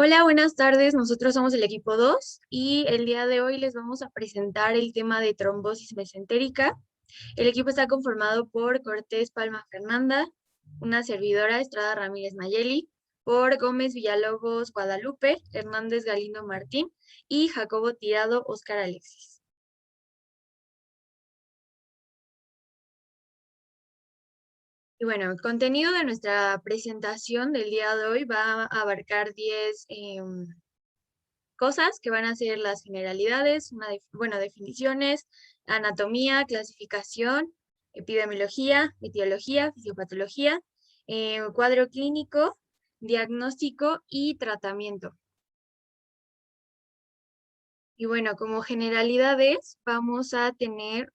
Hola, buenas tardes. Nosotros somos el equipo 2 y el día de hoy les vamos a presentar el tema de trombosis mesentérica. El equipo está conformado por Cortés Palma Fernanda, una servidora Estrada Ramírez Nayeli, por Gómez Villalobos Guadalupe, Hernández Galindo Martín y Jacobo Tirado Óscar Alexis. Y bueno, el contenido de nuestra presentación del día de hoy va a abarcar 10 cosas que van a ser las generalidades, definiciones, anatomía, clasificación, epidemiología, etiología, fisiopatología, cuadro clínico, diagnóstico y tratamiento. Y bueno, como generalidades vamos a tener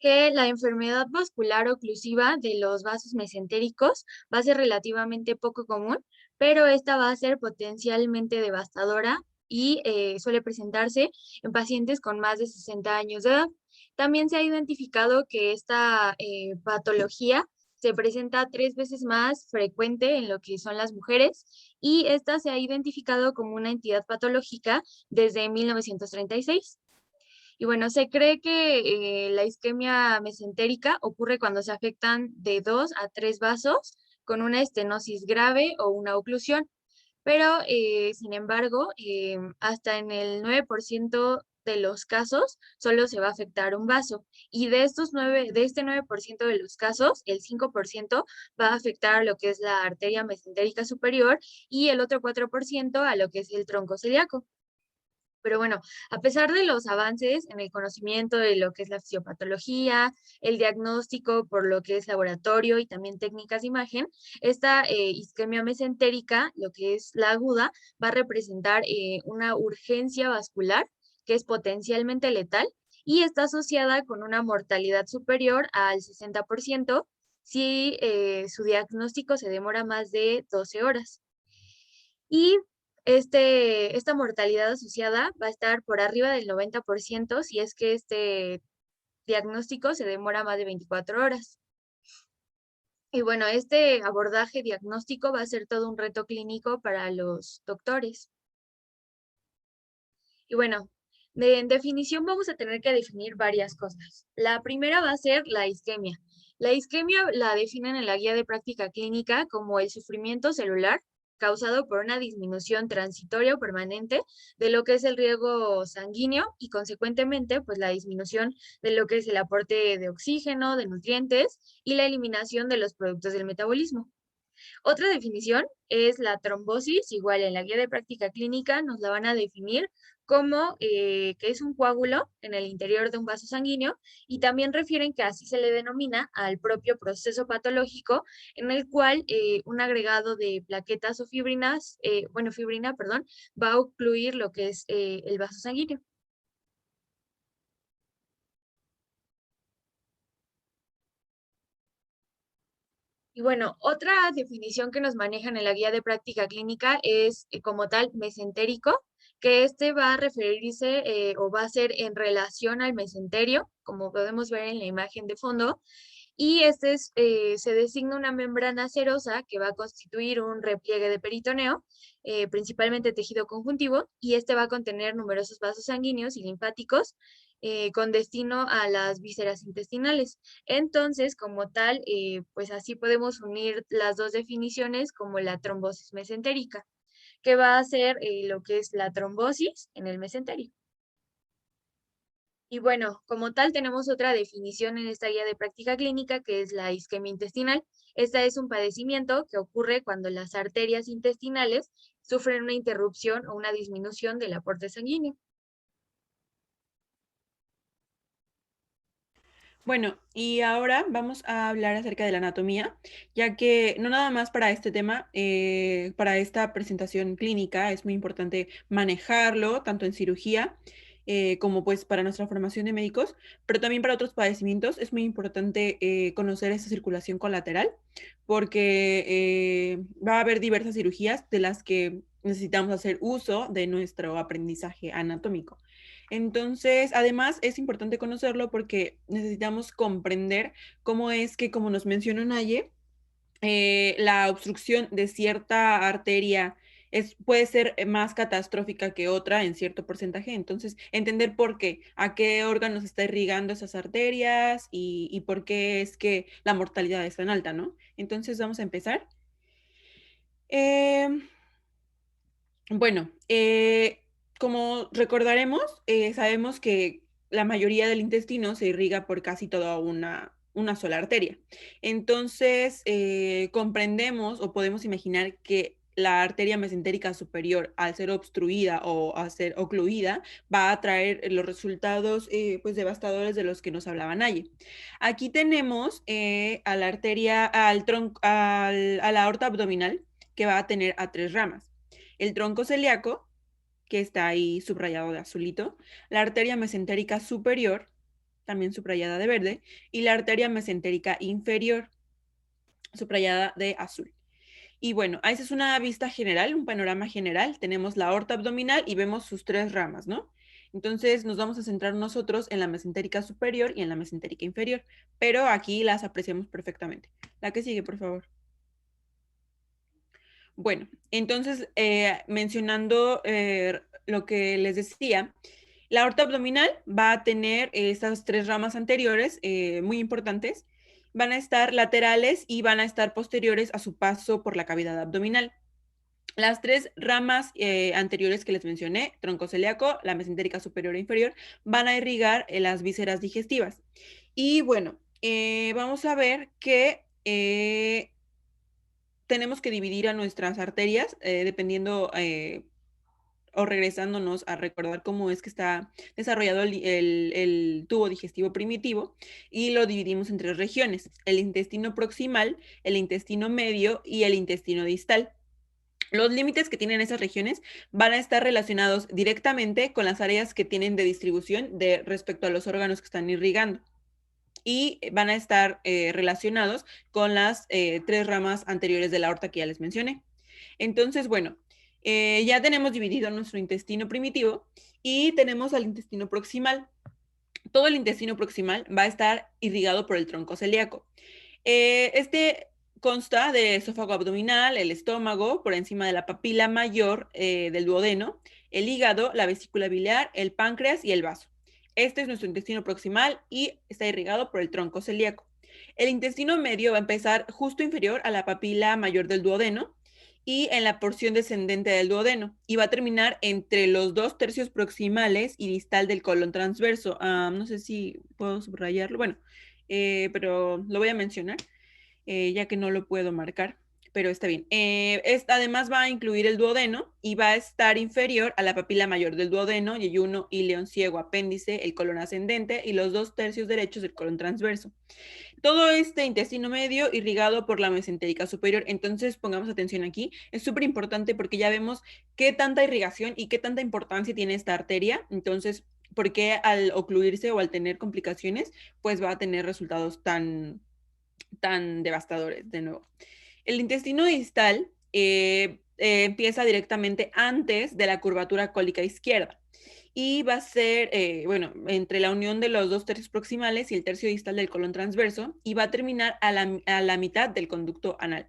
que la enfermedad vascular oclusiva de los vasos mesentéricos va a ser relativamente poco común, pero esta va a ser potencialmente devastadora y suele presentarse en pacientes con más de 60 años de edad. También se ha identificado que esta patología se presenta 3 veces más frecuente en lo que son las mujeres y esta se ha identificado como una entidad patológica desde 1936. Y bueno, se cree que la isquemia mesentérica ocurre cuando se afectan de 2 a 3 vasos con una estenosis grave o una oclusión, pero sin embargo, hasta en el 9% de los casos solo se va a afectar un vaso y de este 9% de los casos, el 5% va a afectar a lo que es la arteria mesentérica superior y el otro 4% a lo que es el tronco celíaco. Pero bueno, a pesar de los avances en el conocimiento de lo que es la fisiopatología, el diagnóstico por lo que es laboratorio y también técnicas de imagen, esta isquemia mesentérica, lo que es la aguda, va a representar una urgencia vascular que es potencialmente letal y está asociada con una mortalidad superior al 60% si su diagnóstico se demora más de 12 horas. Y esta mortalidad asociada va a estar por arriba del 90% si es que este diagnóstico se demora más de 24 horas. Y bueno, este abordaje diagnóstico va a ser todo un reto clínico para los doctores. Y bueno, en definición vamos a tener que definir varias cosas. La primera va a ser la isquemia. La isquemia la definen en la guía de práctica clínica como el sufrimiento celular causado por una disminución transitoria o permanente de lo que es el riego sanguíneo y consecuentemente pues la disminución de lo que es el aporte de oxígeno, de nutrientes y la eliminación de los productos del metabolismo. Otra definición es la trombosis, igual en la guía de práctica clínica nos la van a definir como que es un coágulo en el interior de un vaso sanguíneo y también refieren que así se le denomina al propio proceso patológico en el cual un agregado de plaquetas o fibrinas, fibrina, perdón, va a ocluir lo que es el vaso sanguíneo. Y bueno, otra definición que nos manejan en la guía de práctica clínica es como tal mesentérico, que este va a referirse o va a ser en relación al mesenterio, como podemos ver en la imagen de fondo, y se designa una membrana serosa que va a constituir un repliegue de peritoneo, principalmente tejido conjuntivo, y este va a contener numerosos vasos sanguíneos y linfáticos con destino a las vísceras intestinales. Entonces, como tal, pues así podemos unir las dos definiciones como la trombosis mesentérica, que va a ser lo que es la trombosis en el mesenterio. Y bueno, como tal, tenemos otra definición en esta guía de práctica clínica, que es la isquemia intestinal. Esta es un padecimiento que ocurre cuando las arterias intestinales sufren una interrupción o una disminución del aporte sanguíneo. Bueno, y ahora vamos a hablar acerca de la anatomía, ya que no nada más para este tema, para esta presentación clínica es muy importante manejarlo, tanto en cirugía como pues para nuestra formación de médicos, pero también para otros padecimientos es muy importante conocer esa circulación colateral, porque va a haber diversas cirugías de las que necesitamos hacer uso de nuestro aprendizaje anatómico. Entonces, además es importante conocerlo porque necesitamos comprender cómo es que, como nos mencionó Naye, la obstrucción de cierta arteria puede ser más catastrófica que otra en cierto porcentaje. Entonces, entender por qué, a qué órganos está irrigando esas arterias y por qué es que la mortalidad es tan alta, ¿no? Entonces, vamos a empezar. Eh, bueno, como recordaremos, sabemos que la mayoría del intestino se irriga por casi toda una sola arteria. Entonces, comprendemos o podemos imaginar que la arteria mesentérica superior, al ser obstruida o a ser ocluida, va a traer los resultados pues devastadores de los que nos hablaba Naye. Aquí tenemos a la arteria, a la aorta abdominal, que va a tener a 3 ramas: el tronco celíaco, que está ahí subrayado de azulito, la arteria mesentérica superior, también subrayada de verde, y la arteria mesentérica inferior, subrayada de azul. Y bueno, esa es una vista general, un panorama general. Tenemos la aorta abdominal y vemos sus 3 ramas, ¿no? Entonces nos vamos a centrar nosotros en la mesentérica superior y en la mesentérica inferior, pero aquí las apreciamos perfectamente. La que sigue, por favor. Bueno, entonces, mencionando lo que les decía, la aorta abdominal va a tener estas 3 ramas anteriores muy importantes. Van a estar laterales y van a estar posteriores a su paso por la cavidad abdominal. Las 3 ramas anteriores que les mencioné, tronco celíaco, la mesentérica superior e inferior, van a irrigar las vísceras digestivas. Y bueno, vamos a ver que tenemos que dividir a nuestras arterias, dependiendo o regresándonos a recordar cómo es que está desarrollado el tubo digestivo primitivo, y lo dividimos en 3 regiones: el intestino proximal, el intestino medio y el intestino distal. Los límites que tienen esas regiones van a estar relacionados directamente con las áreas que tienen de distribución respecto a los órganos que están irrigando, y van a estar relacionados con las 3 ramas anteriores de la aorta que ya les mencioné. Entonces, bueno, ya tenemos dividido nuestro intestino primitivo y tenemos al intestino proximal. Todo el intestino proximal va a estar irrigado por el tronco celíaco. Este consta de esófago abdominal, el estómago, por encima de la papila mayor del duodeno, el hígado, la vesícula biliar, el páncreas y el vaso. Este es nuestro intestino proximal y está irrigado por el tronco celíaco. El intestino medio va a empezar justo inferior a la papila mayor del duodeno y en la porción descendente del duodeno, y va a terminar entre los 2 tercios proximales y distal del colon transverso. No sé si puedo subrayarlo, bueno, pero lo voy a mencionar, ya que no lo puedo marcar, pero está bien. Además va a incluir el duodeno y va a estar inferior a la papila mayor del duodeno, yeyuno, ileón, ciego, apéndice, el colon ascendente y los 2 tercios derechos del colon transverso. Todo este intestino medio irrigado por la mesentérica superior. Entonces, pongamos atención aquí. Es súper importante porque ya vemos qué tanta irrigación y qué tanta importancia tiene esta arteria. Entonces, por qué al ocluirse o al tener complicaciones, pues va a tener resultados tan devastadores de nuevo. El intestino distal empieza directamente antes de la curvatura cólica izquierda y va a ser, bueno, entre la unión de los 2 tercios proximales y el tercio distal del colon transverso, y va a terminar a la mitad del conducto anal.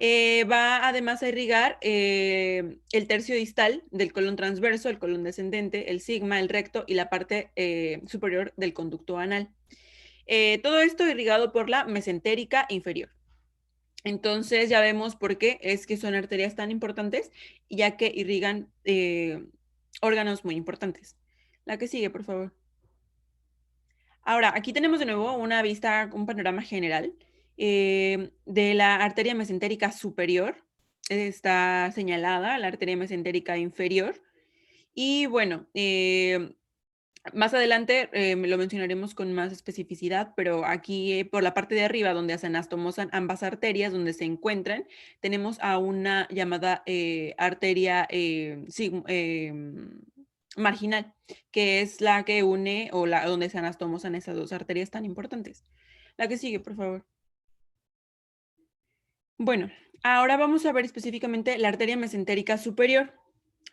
Va además a irrigar el tercio distal del colon transverso, el colon descendente, el sigma, el recto y la parte superior del conducto anal. Todo esto irrigado por la mesentérica inferior. Entonces ya vemos por qué es que son arterias tan importantes, ya que irrigan órganos muy importantes. La que sigue, por favor. Ahora, aquí tenemos de nuevo una vista, un panorama general de la arteria mesentérica superior. Está señalada la arteria mesentérica inferior. Y bueno, más adelante lo mencionaremos con más especificidad, pero aquí por la parte de arriba, donde se anastomosan ambas arterias, donde se encuentran, tenemos a una llamada arteria marginal, que es la que une o donde se anastomosan esas 2 arterias tan importantes. La que sigue, por favor. Bueno, ahora vamos a ver específicamente la arteria mesentérica superior.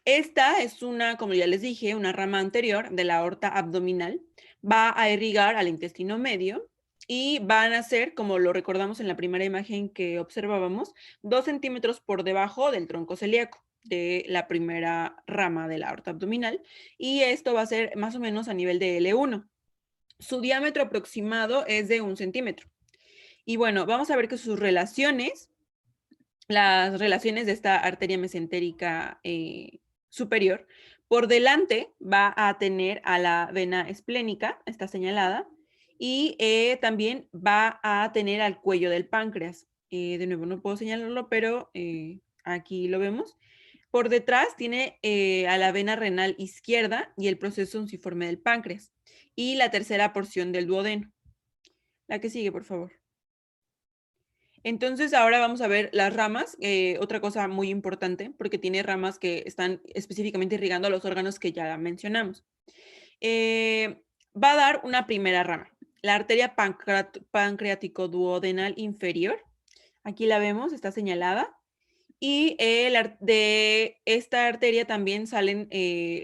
Esta es una, como ya les dije, una rama anterior de la aorta abdominal. Va a irrigar al intestino medio y van a ser, como lo recordamos en la primera imagen que observábamos, 2 centímetros por debajo del tronco celíaco de la primera rama de la aorta abdominal, y esto va a ser más o menos a nivel de L1. Su diámetro aproximado es de 1 centímetro. Y bueno, vamos a ver que sus relaciones, las relaciones de esta arteria mesentérica superior, por delante va a tener a la vena esplénica, está señalada, y también va a tener al cuello del páncreas. De nuevo, no puedo señalarlo, pero aquí lo vemos. Por detrás tiene a la vena renal izquierda y el proceso unciforme del páncreas. Y la tercera porción del duodeno. La que sigue, por favor. Entonces, ahora vamos a ver las ramas, otra cosa muy importante, porque tiene ramas que están específicamente irrigando a los órganos que ya mencionamos. Va a dar una primera rama, la arteria pancreático-duodenal inferior. Aquí la vemos, está señalada. Y de esta arteria también salen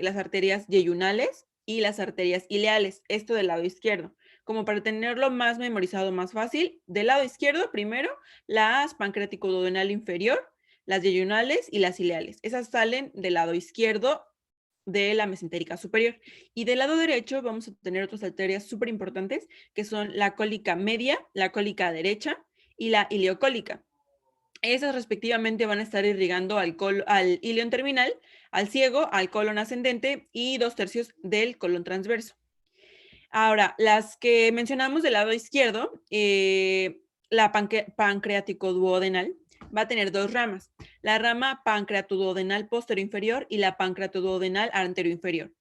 las arterias yeyunales y las arterias ileales, esto del lado izquierdo. Como para tenerlo más memorizado, más fácil, del lado izquierdo primero las pancreático-duodenal inferior, las yeyunales y las ileales. Esas salen del lado izquierdo de la mesentérica superior. Y del lado derecho vamos a tener otras arterias súper importantes que son la cólica media, la cólica derecha y la ileocólica. Esas respectivamente van a estar irrigando al ilion terminal, al ciego, al colon ascendente y 2/3 del colon transverso. Ahora, las que mencionamos del lado izquierdo, la pancreático-duodenal va a tener 2 ramas, la rama pancreatoduodenal posterior inferior y la pancreatoduodenal anterior inferior.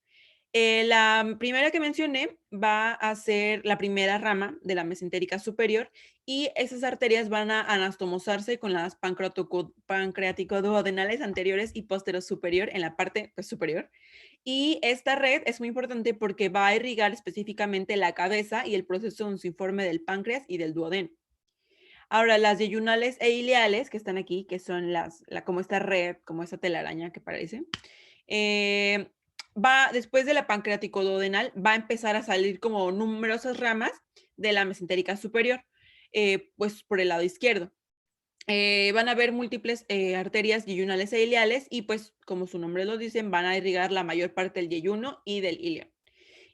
La primera que mencioné va a ser la primera rama de la mesentérica superior y esas arterias van a anastomosarse con las pancreático-duodenales anteriores y posterior superior en la parte pues, superior. Y esta red es muy importante porque va a irrigar específicamente la cabeza y el proceso unciforme del páncreas y del duodeno. Ahora, las yeyunales e ileales que están aquí, que son como esta red, como esta telaraña que parece, después de la pancreático-duodenal, va a empezar a salir como numerosas ramas de la mesentérica superior, pues por el lado izquierdo. Van a haber múltiples arterias yeyunales e ileales y pues como su nombre lo dicen, van a irrigar la mayor parte del yeyuno y del ilio.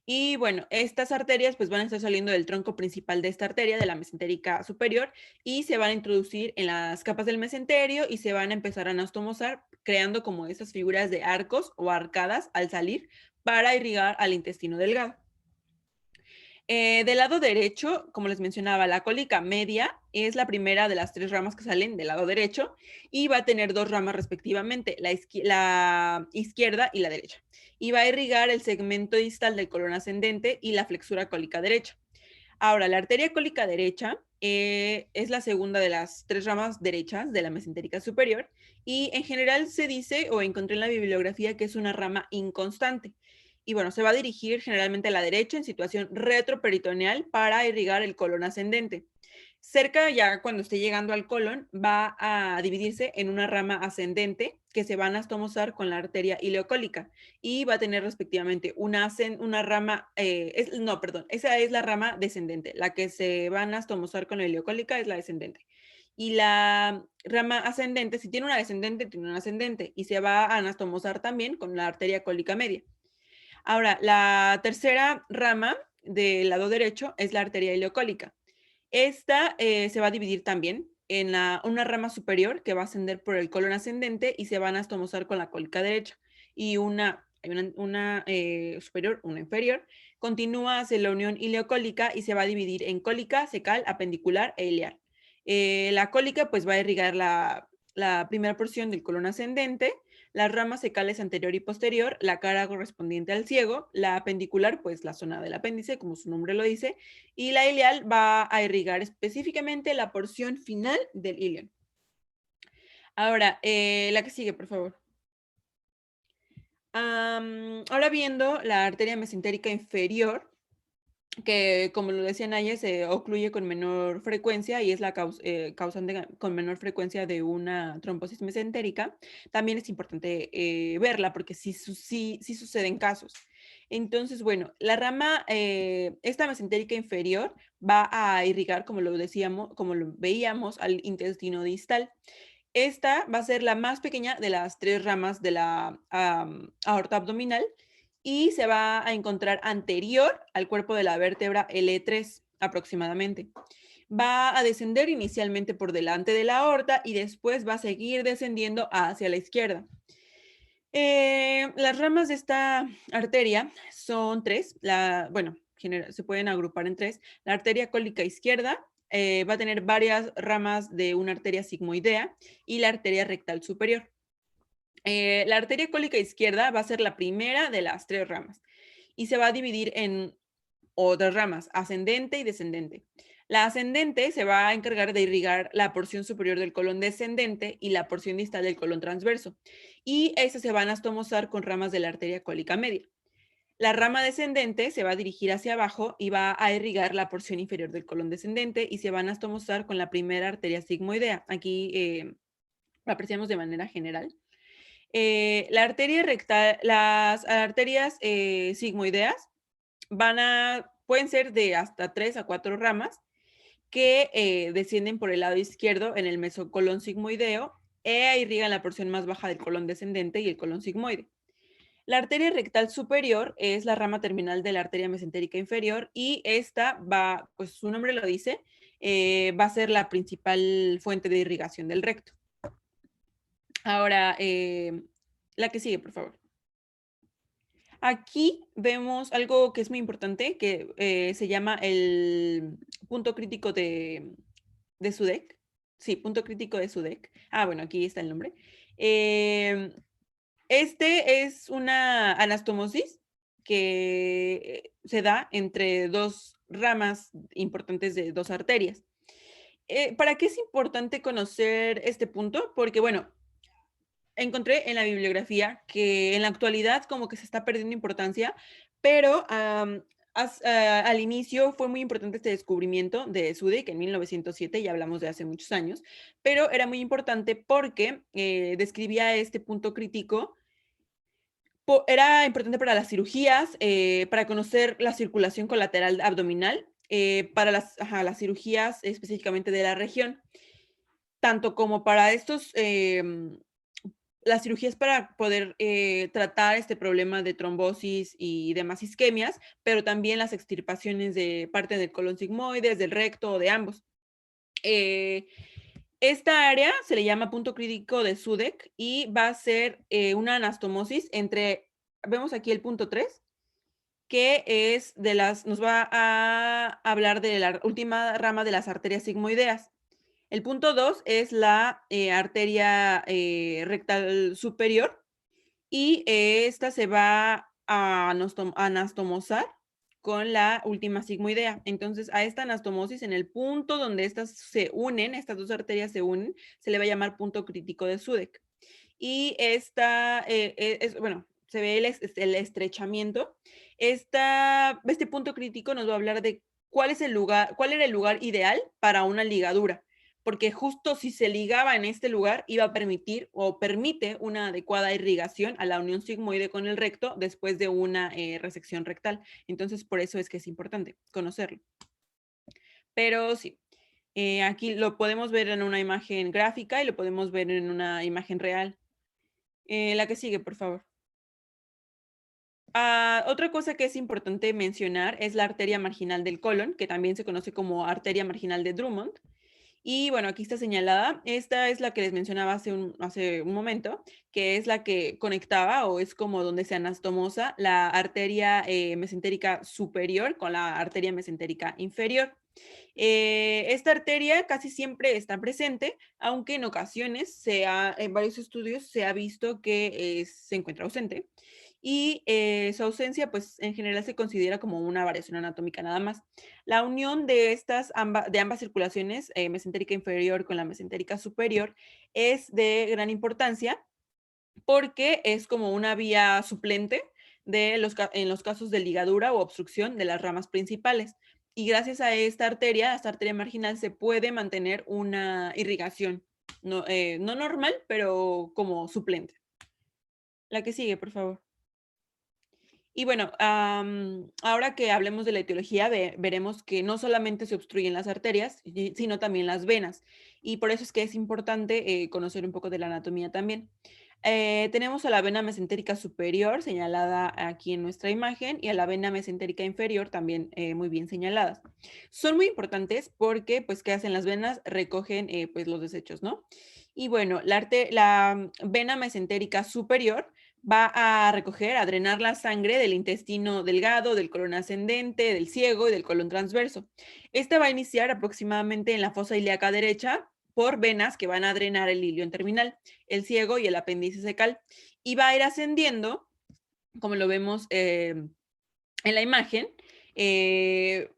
Y bueno, estas arterias pues van a estar saliendo del tronco principal de esta arteria, de la mesentérica superior, y se van a introducir en las capas del mesenterio y se van a empezar a anastomosar, creando como esas figuras de arcos o arcadas al salir para irrigar al intestino delgado. Del lado derecho, como les mencionaba, la cólica media es la primera de las 3 ramas que salen del lado derecho y va a tener 2 ramas respectivamente, la izquierda y la derecha. Y va a irrigar el segmento distal del colon ascendente y la flexura cólica derecha. Ahora, la arteria cólica derecha es la segunda de las 3 ramas derechas de la mesentérica superior y en general se dice o encontré en la bibliografía que es una rama inconstante. Y bueno, se va a dirigir generalmente a la derecha en situación retroperitoneal para irrigar el colon ascendente. Cerca, ya cuando esté llegando al colon, va a dividirse en una rama ascendente que se va a anastomosar con la arteria ileocólica y va a tener respectivamente una rama, esa es la rama descendente. La que se va a anastomosar con la ileocólica es la descendente. Y la rama ascendente, si tiene una descendente, tiene una ascendente y se va a anastomosar también con la arteria cólica media. Ahora, la tercera rama del lado derecho es la arteria ileocólica. Esta se va a dividir también en una rama superior que va a ascender por el colon ascendente y se van a anastomosar con la cólica derecha. Y una superior, una inferior, continúa hacia la unión ileocólica y se va a dividir en cólica, cecal, apendicular e ileal. La cólica pues va a irrigar la primera porción del colon ascendente, las ramas cecales anterior y posterior, la cara correspondiente al ciego, la apendicular, pues la zona del apéndice, como su nombre lo dice, y la ileal va a irrigar específicamente la porción final del ilion. Ahora, la que sigue, por favor. Ahora viendo la arteria mesentérica inferior, que como lo decía Naya, se ocluye con menor frecuencia y es la causante con menor frecuencia de una trombosis mesentérica, también es importante verla porque sí suceden casos. Entonces, bueno, la rama, esta mesentérica inferior va a irrigar, como lo decíamos, como lo veíamos, al intestino distal. Esta va a ser la más pequeña de las tres ramas de la aorta abdominal y se va a encontrar anterior al cuerpo de la vértebra L3 aproximadamente. Va a descender inicialmente por delante de la aorta y después va a seguir descendiendo hacia la izquierda. Las ramas de esta arteria son tres. Bueno, se pueden agrupar en tres. La arteria cólica izquierda va a tener varias ramas de una arteria sigmoidea y la arteria rectal superior. La arteria cólica izquierda va a ser la primera de las tres ramas y se va a dividir en otras ramas, ascendente y descendente. La ascendente se va a encargar de irrigar la porción superior del colon descendente y la porción distal del colon transverso, y estas se van a astomosar con ramas de la arteria cólica media. La rama descendente se va a dirigir hacia abajo y va a irrigar la porción inferior del colon descendente y se van a astomosar con la primera arteria sigmoidea. Aquí lo apreciamos de manera general. La arteria rectal, las arterias sigmoideas pueden ser de hasta 3 a 4 ramas que descienden por el lado izquierdo en el mesocolon sigmoideo e irrigan la porción más baja del colon descendente y el colon sigmoide. La arteria rectal superior es la rama terminal de la arteria mesentérica inferior y esta va, pues su nombre lo dice, va a ser la principal fuente de irrigación del recto. Ahora, la que sigue, por favor. Aquí vemos algo que es muy importante, que se llama el punto crítico de Sudeck. Sí, punto crítico de Sudeck. Ah, bueno, aquí está el nombre. Este es una anastomosis que se da entre dos ramas importantes de dos arterias. ¿Para qué es importante conocer este punto? Porque, bueno, encontré en la bibliografía que en la actualidad como que se está perdiendo importancia, pero al inicio fue muy importante este descubrimiento de Sudeck en 1907, ya hablamos de hace muchos años, pero era muy importante porque describía este punto crítico. Era importante para las cirugías, para conocer la circulación colateral abdominal, para las cirugías específicamente de la región, tanto como para estos las cirugías para poder tratar este problema de trombosis y demás isquemias, pero también las extirpaciones de parte del colon sigmoides, del recto o de ambos. Esta área se le llama punto crítico de Sudeck y va a ser una anastomosis vemos aquí el punto 3, que es nos va a hablar de la última rama de las arterias sigmoideas. El punto 2 es la arteria rectal superior y esta se va a anastomosar con la última sigmoidea. Entonces, a esta anastomosis, en el punto donde estas dos arterias se unen, se le va a llamar punto crítico de Sudeck. Y bueno, se ve el estrechamiento. Este punto crítico nos va a hablar de cuál era el lugar ideal para una ligadura, porque justo si se ligaba en este lugar iba a permitir o permite una adecuada irrigación a la unión sigmoide con el recto después de una resección rectal. Entonces, por eso es que es importante conocerlo. Pero sí, aquí lo podemos ver en una imagen gráfica y lo podemos ver en una imagen real. La que sigue, por favor. Otra cosa que es importante mencionar es la arteria marginal del colon, que también se conoce como arteria marginal de Drummond. Y bueno, aquí está señalada. Esta es la que les mencionaba hace un momento, que es la que conectaba o es como donde se anastomosa la arteria mesentérica superior con la arteria mesentérica inferior. Esta arteria casi siempre está presente, aunque en ocasiones en varios estudios se ha visto que se encuentra ausente. Y su ausencia, pues en general se considera como una variación anatómica nada más. La unión de ambas circulaciones, mesentérica inferior con la mesentérica superior, es de gran importancia porque es como una vía suplente en los casos de ligadura o obstrucción de las ramas principales. Y gracias a esta arteria marginal, se puede mantener una irrigación, no normal, pero como suplente. La que sigue, por favor. Y bueno, ahora que hablemos de la etiología, veremos que no solamente se obstruyen las arterias, sino también las venas. Y por eso es que es importante conocer un poco de la anatomía también. Tenemos a la vena mesentérica superior señalada aquí en nuestra imagen y a la vena mesentérica inferior también muy bien señaladas. Son muy importantes porque, pues, ¿qué hacen las venas? Recogen pues los desechos, ¿no? Y bueno, la vena mesentérica superior va a recoger, a drenar la sangre del intestino delgado, del colon ascendente, del ciego y del colon transverso. Esta va a iniciar aproximadamente en la fosa ilíaca derecha por venas que van a drenar el ilion terminal, el ciego y el apéndice cecal. Y va a ir ascendiendo, como lo vemos en la imagen, eh,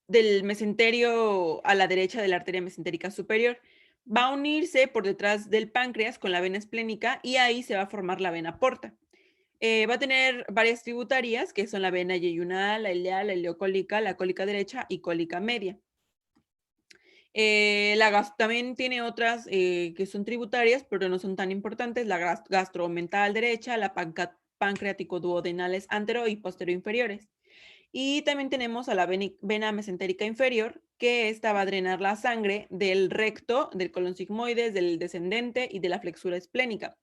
del mesenterio a la derecha de la arteria mesentérica superior. Va a unirse por detrás del páncreas con la vena esplénica y ahí se va a formar la vena porta. Va a tener varias tributarias, que son la vena yeyunal, la ileal, la ileocólica, la cólica derecha y cólica media. También tiene otras que son tributarias, pero no son tan importantes, la gastromental derecha, la pancreático duodenales antero y postero inferiores. Y también tenemos a la vena mesentérica inferior, que esta va a drenar la sangre del recto, del colon sigmoides, del descendente y de la flexura esplénica.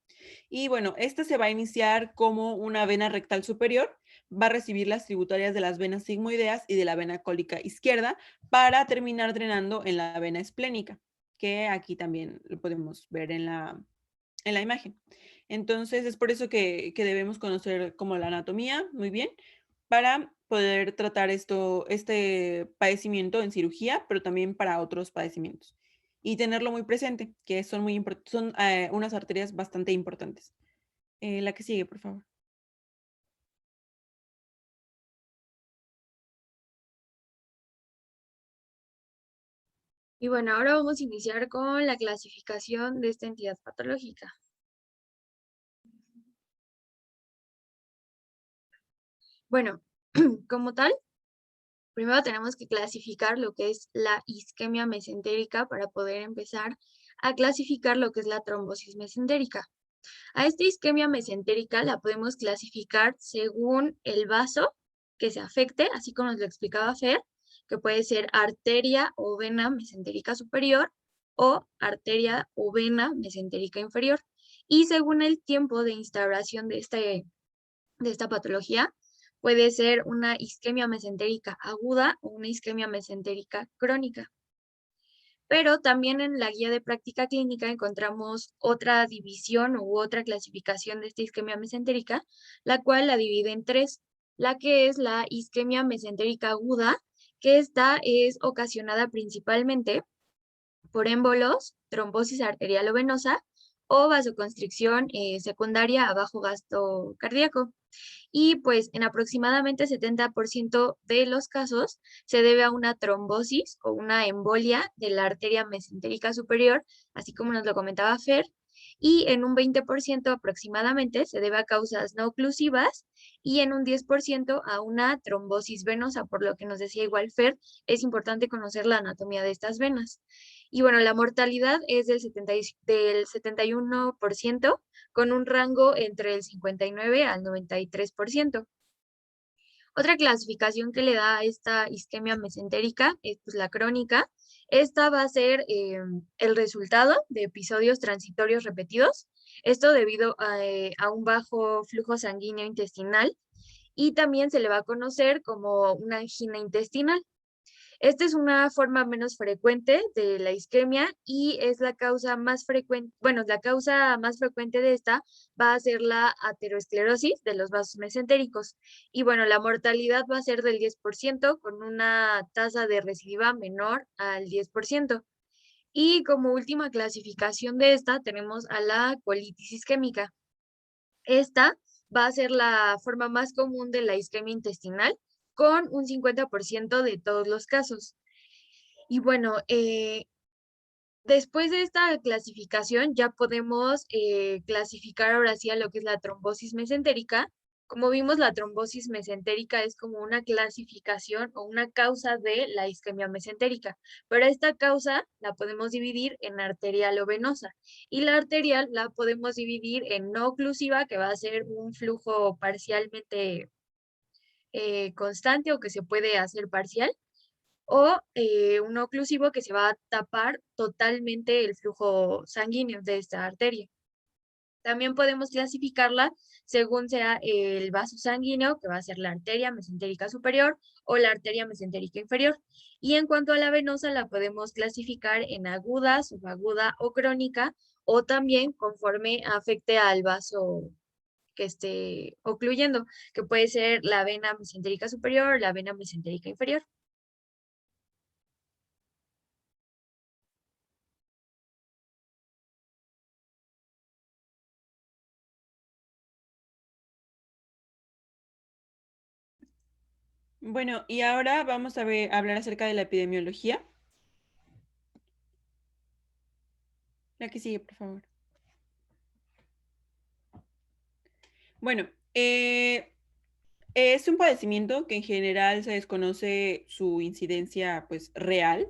Y bueno, esta se va a iniciar como una vena rectal superior, va a recibir las tributarias de las venas sigmoideas y de la vena cólica izquierda para terminar drenando en la vena esplénica, que aquí también lo podemos ver en la imagen. Entonces, es por eso que debemos conocer como la anatomía muy bien para poder tratar este padecimiento en cirugía, pero también para otros padecimientos. Y tenerlo muy presente, que son unas arterias bastante importantes. La que sigue, por favor. Y bueno, ahora vamos a iniciar con la clasificación de esta entidad patológica. Bueno, como tal, primero tenemos que clasificar lo que es la isquemia mesentérica para poder empezar a clasificar lo que es la trombosis mesentérica. A esta isquemia mesentérica la podemos clasificar según el vaso que se afecte, así como nos lo explicaba Fer, que puede ser arteria o vena mesentérica superior o arteria o vena mesentérica inferior. Y según el tiempo de instauración de esta patología, puede ser una isquemia mesentérica aguda o una isquemia mesentérica crónica. Pero también en la guía de práctica clínica encontramos otra división u otra clasificación de esta isquemia mesentérica, la cual la divide en tres. La que es la isquemia mesentérica aguda, que esta es ocasionada principalmente por émbolos, trombosis arterial o venosa o vasoconstricción secundaria a bajo gasto cardíaco. Y pues en aproximadamente 70% de los casos se debe a una trombosis o una embolia de la arteria mesentérica superior, así como nos lo comentaba Fer, y en un 20% aproximadamente se debe a causas no oclusivas y en un 10% a una trombosis venosa, por lo que nos decía igual Fer, es importante conocer la anatomía de estas venas. Y bueno, la mortalidad es del 71%, con un rango entre el 59 al 93%. Otra clasificación que le da a esta isquemia mesentérica es pues, la crónica. Esta va a ser el resultado de episodios transitorios repetidos, esto debido a un bajo flujo sanguíneo intestinal y también se le va a conocer como una angina intestinal. Esta es una forma menos frecuente de la isquemia y es la causa más frecuente, bueno, la causa más frecuente de esta va a ser la aterosclerosis de los vasos mesentéricos. Y bueno, la mortalidad va a ser del 10% con una tasa de recidiva menor al 10%. Y como última clasificación de esta tenemos a la colitis isquémica. Esta va a ser la forma más común de la isquemia intestinal con un 50% de todos los casos. Y bueno, después de esta clasificación ya podemos clasificar ahora sí a lo que es la trombosis mesentérica Como vimos, la trombosis mesentérica es como una clasificación o una causa de la isquemia mesentérica, pero esta causa la podemos dividir en arterial o venosa, y la arterial la podemos dividir en no oclusiva, que va a ser un flujo parcialmente constante o que se puede hacer parcial, o un oclusivo que se va a tapar totalmente el flujo sanguíneo de esta arteria. También podemos clasificarla según sea el vaso sanguíneo, que va a ser la arteria mesentérica superior o la arteria mesentérica inferior. Y en cuanto a la venosa, la podemos clasificar en aguda, subaguda o crónica, o también conforme afecte al vaso que esté ocluyendo, que puede ser la vena mesentérica superior o la vena mesentérica inferior. Bueno, y ahora vamos a hablar acerca de la epidemiología. La que sigue, por favor. Bueno, es un padecimiento que en general se desconoce su incidencia pues real,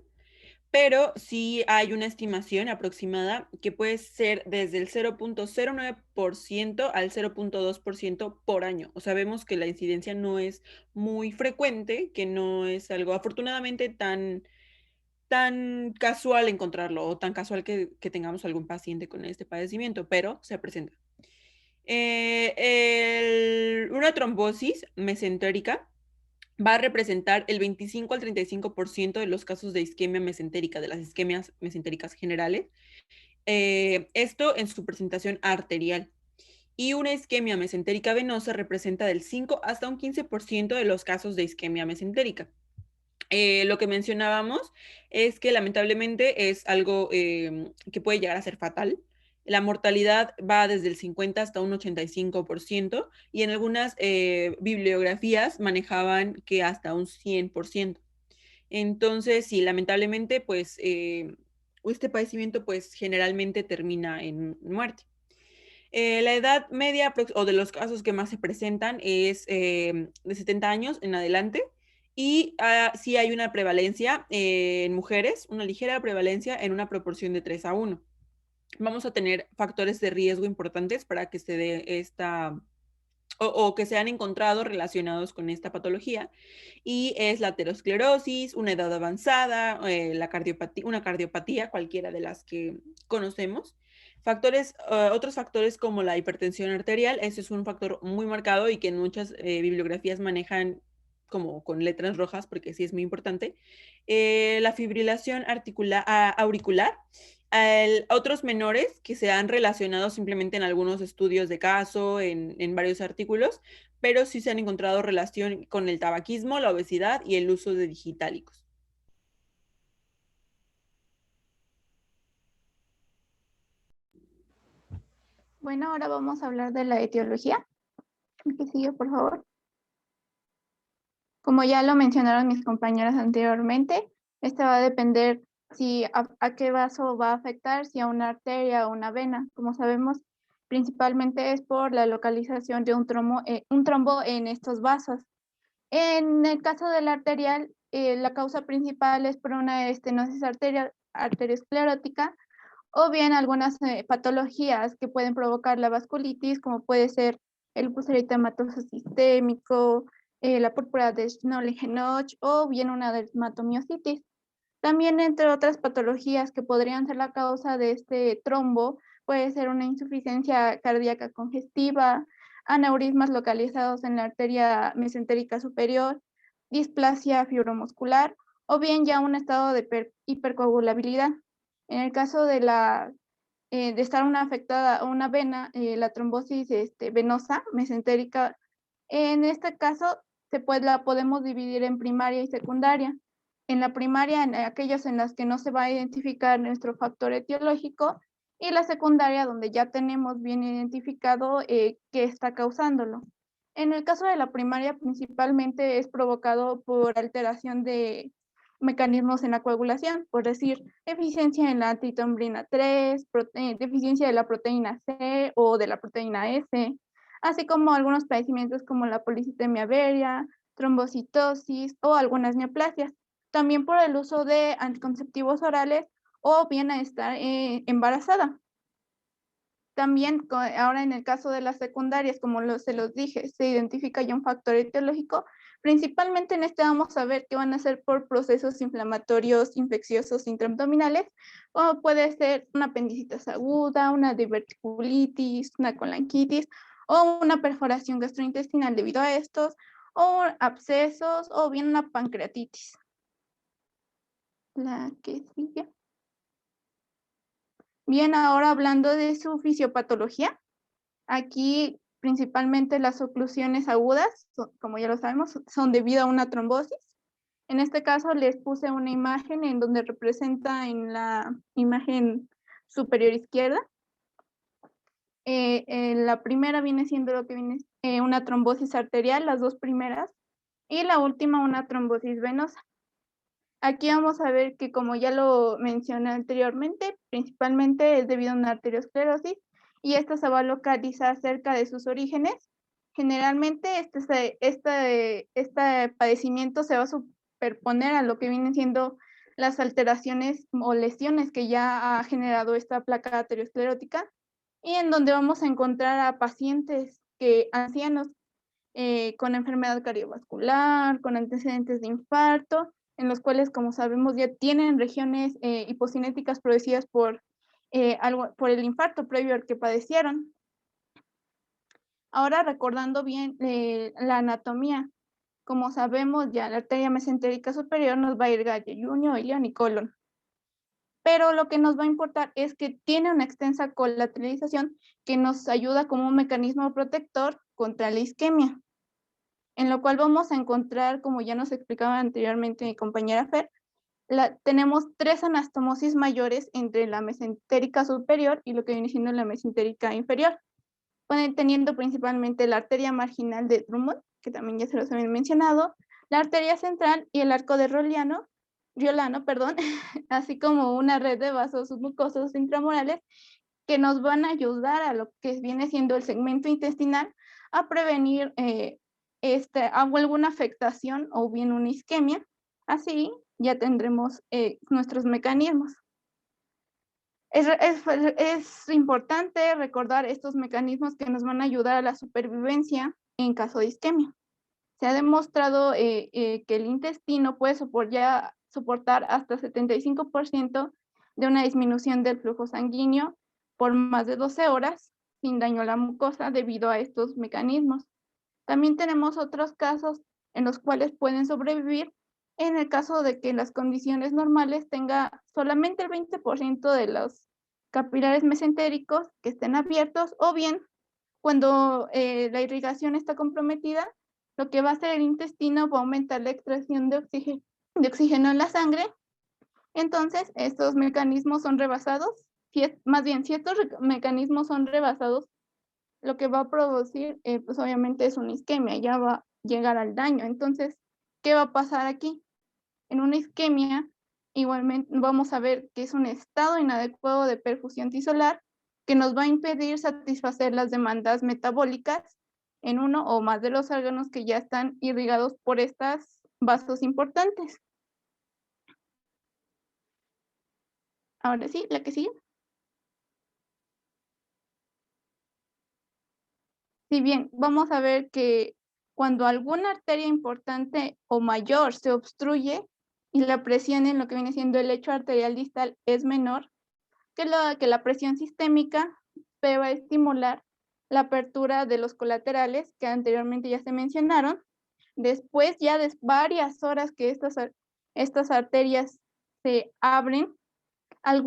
pero sí hay una estimación aproximada que puede ser desde el 0,09% al 0,2% por año. O sea, vemos que la incidencia no es muy frecuente, que no es algo afortunadamente tan casual encontrarlo o tan casual que tengamos algún paciente con este padecimiento, pero se presenta. Una trombosis mesentérica va a representar el 25 al 35% de los casos de isquemia mesentérica, de las isquemias mesentéricas generales. Esto en su presentación arterial. Y una isquemia mesentérica venosa representa del 5 hasta un 15% de los casos de isquemia mesentérica. Lo que mencionábamos es que lamentablemente es algo que puede llegar a ser fatal. La mortalidad va desde el 50 hasta un 85% y en algunas bibliografías manejaban que hasta un 100%. Entonces, sí, lamentablemente, pues este padecimiento pues generalmente termina en muerte. La edad media o de los casos que más se presentan es de 70 años en adelante y sí hay una prevalencia en mujeres, una ligera prevalencia en una proporción de 3:1. Vamos a tener factores de riesgo importantes para que se dé esta o que se han encontrado relacionados con esta patología, y es la aterosclerosis, una edad avanzada, una cardiopatía, cualquiera de las que conocemos. Otros factores como la hipertensión arterial, ese es un factor muy marcado y que en muchas bibliografías manejan como con letras rojas, porque sí es muy importante. La fibrilación auricular, otros menores que se han relacionado simplemente en algunos estudios de caso, en varios artículos, pero sí se han encontrado relación con el tabaquismo, la obesidad y el uso de digitálicos. Bueno, ahora vamos a hablar de la etiología. Que sigue, por favor. Como ya lo mencionaron mis compañeras anteriormente, esta va a depender si a qué vaso va a afectar, si a una arteria o una vena. Como sabemos, principalmente es por la localización de un trombo en estos vasos. En el caso de la arterial, la causa principal es por una estenosis arteriosclerótica o bien algunas patologías que pueden provocar la vasculitis, como puede ser el lupus eritematoso sistémico, la púrpura de Schnollen-Henoch o bien una dermatomiositis. También, entre otras patologías que podrían ser la causa de este trombo, puede ser una insuficiencia cardíaca congestiva, aneurismas localizados en la arteria mesentérica superior, displasia fibromuscular o bien ya un estado de hipercoagulabilidad. En el caso de estar una afectada una vena, la trombosis venosa mesentérica, en este caso la podemos dividir en primaria y secundaria. En la primaria, en aquellos en las que no se va a identificar nuestro factor etiológico, y la secundaria, donde ya tenemos bien identificado qué está causándolo. En el caso de la primaria, principalmente es provocado por alteración de mecanismos en la coagulación, por decir, deficiencia en la antitombrina 3, deficiencia de la proteína C o de la proteína S, así como algunos padecimientos como la policitemia vera, trombocitosis o algunas neoplasias. También por el uso de anticonceptivos orales o bien a estar embarazada. También ahora en el caso de las secundarias, como se los dije, se identifica ya un factor etiológico. Principalmente en este vamos a ver que van a ser por procesos inflamatorios infecciosos intraabdominales, o puede ser una apendicitis aguda, una diverticulitis, una colanquitis o una perforación gastrointestinal debido a estos, o abscesos o bien una pancreatitis. La que sigue. Bien, ahora hablando de su fisiopatología, aquí principalmente las oclusiones agudas, como ya lo sabemos, son debido a una trombosis. En este caso les puse una imagen en donde representa en la imagen superior izquierda. La primera viene siendo lo que viene una trombosis arterial, las dos primeras, y la última una trombosis venosa. Aquí vamos a ver que, como ya lo mencioné anteriormente, principalmente es debido a una arteriosclerosis y esta se va a localizar cerca de sus orígenes. Generalmente este padecimiento se va a superponer a lo que vienen siendo las alteraciones o lesiones que ya ha generado esta placa arteriosclerótica, y en donde vamos a encontrar a pacientes ancianos con enfermedad cardiovascular, con antecedentes de infarto, en los cuales, como sabemos, ya tienen regiones hipocinéticas producidas por el infarto previo al que padecieron. Ahora, recordando bien la anatomía, como sabemos ya, la arteria mesentérica superior nos va a ir gallo, yunio, ilion y colon. Pero lo que nos va a importar es que tiene una extensa colateralización que nos ayuda como un mecanismo protector contra la isquemia, en lo cual vamos a encontrar, como ya nos explicaba anteriormente mi compañera Fer, tenemos 3 anastomosis mayores entre la mesentérica superior y lo que viene siendo la mesentérica inferior, teniendo principalmente la arteria marginal de Drummond, que también ya se los habían mencionado, la arteria central y el arco de Riolano, así como una red de vasos mucosos intramurales que nos van a ayudar a lo que viene siendo el segmento intestinal a prevenir alguna afectación o bien una isquemia. Así ya tendremos nuestros mecanismos. Es importante recordar estos mecanismos que nos van a ayudar a la supervivencia en caso de isquemia. Se ha demostrado que el intestino puede soportar hasta 75% de una disminución del flujo sanguíneo por más de 12 horas sin daño a la mucosa debido a estos mecanismos. También tenemos otros casos en los cuales pueden sobrevivir en el caso de que las condiciones normales tenga solamente el 20% de los capilares mesentéricos que estén abiertos, o bien cuando la irrigación está comprometida, lo que va a hacer el intestino va a aumentar la extracción de oxígeno en la sangre. Entonces, estos mecanismos son rebasados, si estos mecanismos son rebasados, lo que va a producir, pues obviamente es una isquemia, ya va a llegar al daño. Entonces, ¿qué va a pasar aquí? En una isquemia, igualmente vamos a ver que es un estado inadecuado de perfusión tisolar que nos va a impedir satisfacer las demandas metabólicas en uno o más de los órganos que ya están irrigados por estos vasos importantes. Ahora sí, la que sigue. Si bien vamos a ver que cuando alguna arteria importante o mayor se obstruye y la presión en lo que viene siendo el lecho arterial distal es menor que la presión sistémica, se va a estimular la apertura de los colaterales que anteriormente ya se mencionaron. Después, ya de varias horas que estas arterias se abren,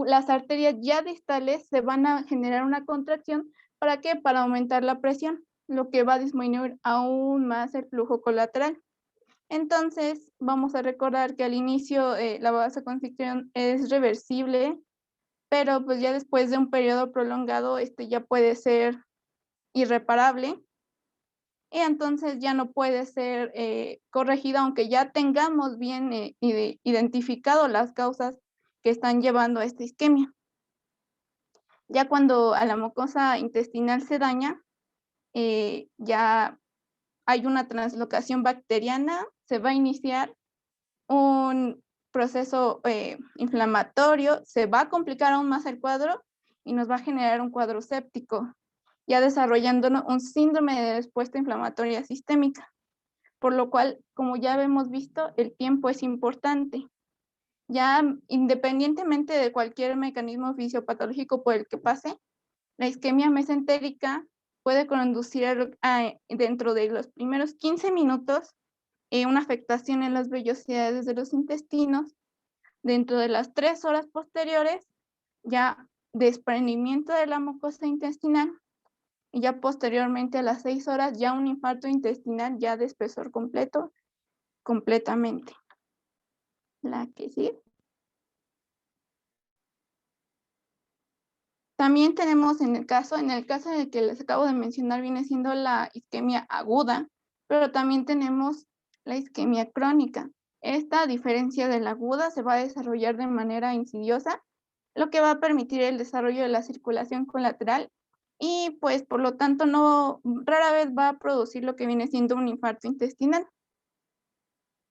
las arterias ya distales se van a generar una contracción. ¿Para qué? Para aumentar la presión, lo que va a disminuir aún más el flujo colateral. Entonces, vamos a recordar que al inicio la vasoconstricción es reversible, pero pues ya después de un periodo prolongado, ya puede ser irreparable, y entonces ya no puede ser corregida, aunque ya tengamos bien identificado las causas que están llevando a esta isquemia. Ya cuando a la mucosa intestinal se daña, ya hay una translocación bacteriana, se va a iniciar un proceso inflamatorio, se va a complicar aún más el cuadro y nos va a generar un cuadro séptico, ya desarrollando un síndrome de respuesta inflamatoria sistémica, por lo cual, como ya hemos visto, el tiempo es importante. Ya independientemente de cualquier mecanismo fisiopatológico por el que pase, la isquemia mesentérica puede conducir dentro de los primeros 15 minutos una afectación en las vellosidades de los intestinos. Dentro de las 3 horas posteriores, ya desprendimiento de la mucosa intestinal, y ya posteriormente a las 6 horas, ya un infarto intestinal ya de espesor completo, completamente. La que sigue. También tenemos en el caso en el que les acabo de mencionar, viene siendo la isquemia aguda, pero también tenemos la isquemia crónica. Esta, a diferencia de la aguda, se va a desarrollar de manera insidiosa, lo que va a permitir el desarrollo de la circulación colateral y pues por lo tanto rara vez va a producir lo que viene siendo un infarto intestinal.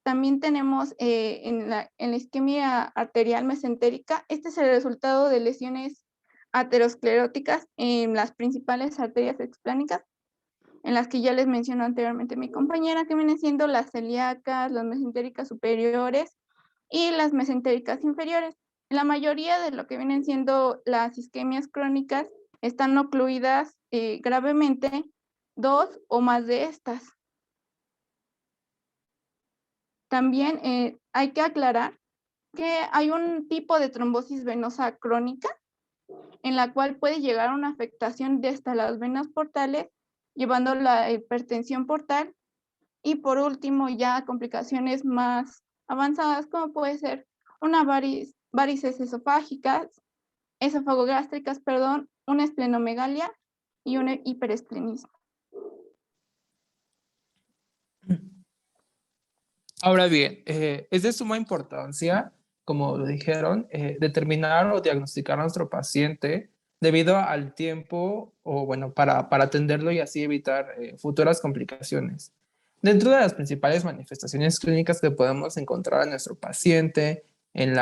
También tenemos en la isquemia arterial mesentérica, este es el resultado de lesiones ateroscleróticas en las principales arterias explánicas, en las que ya les mencionó anteriormente mi compañera, que vienen siendo las celíacas, las mesentéricas superiores y las mesentéricas inferiores. La mayoría de lo que vienen siendo las isquemias crónicas están ocluidas gravemente 2 o más de estas. También hay que aclarar que hay un tipo de trombosis venosa crónica en la cual puede llegar a una afectación de hasta las venas portales, llevando la hipertensión portal y por último ya complicaciones más avanzadas como puede ser una varices esofagogástricas, una esplenomegalia y un hiperesplenismo. Ahora bien, es de suma importancia, como lo dijeron, determinar o diagnosticar a nuestro paciente debido al tiempo o bueno, para atenderlo y así evitar futuras complicaciones. Dentro de las principales manifestaciones clínicas que podemos encontrar en nuestro paciente, en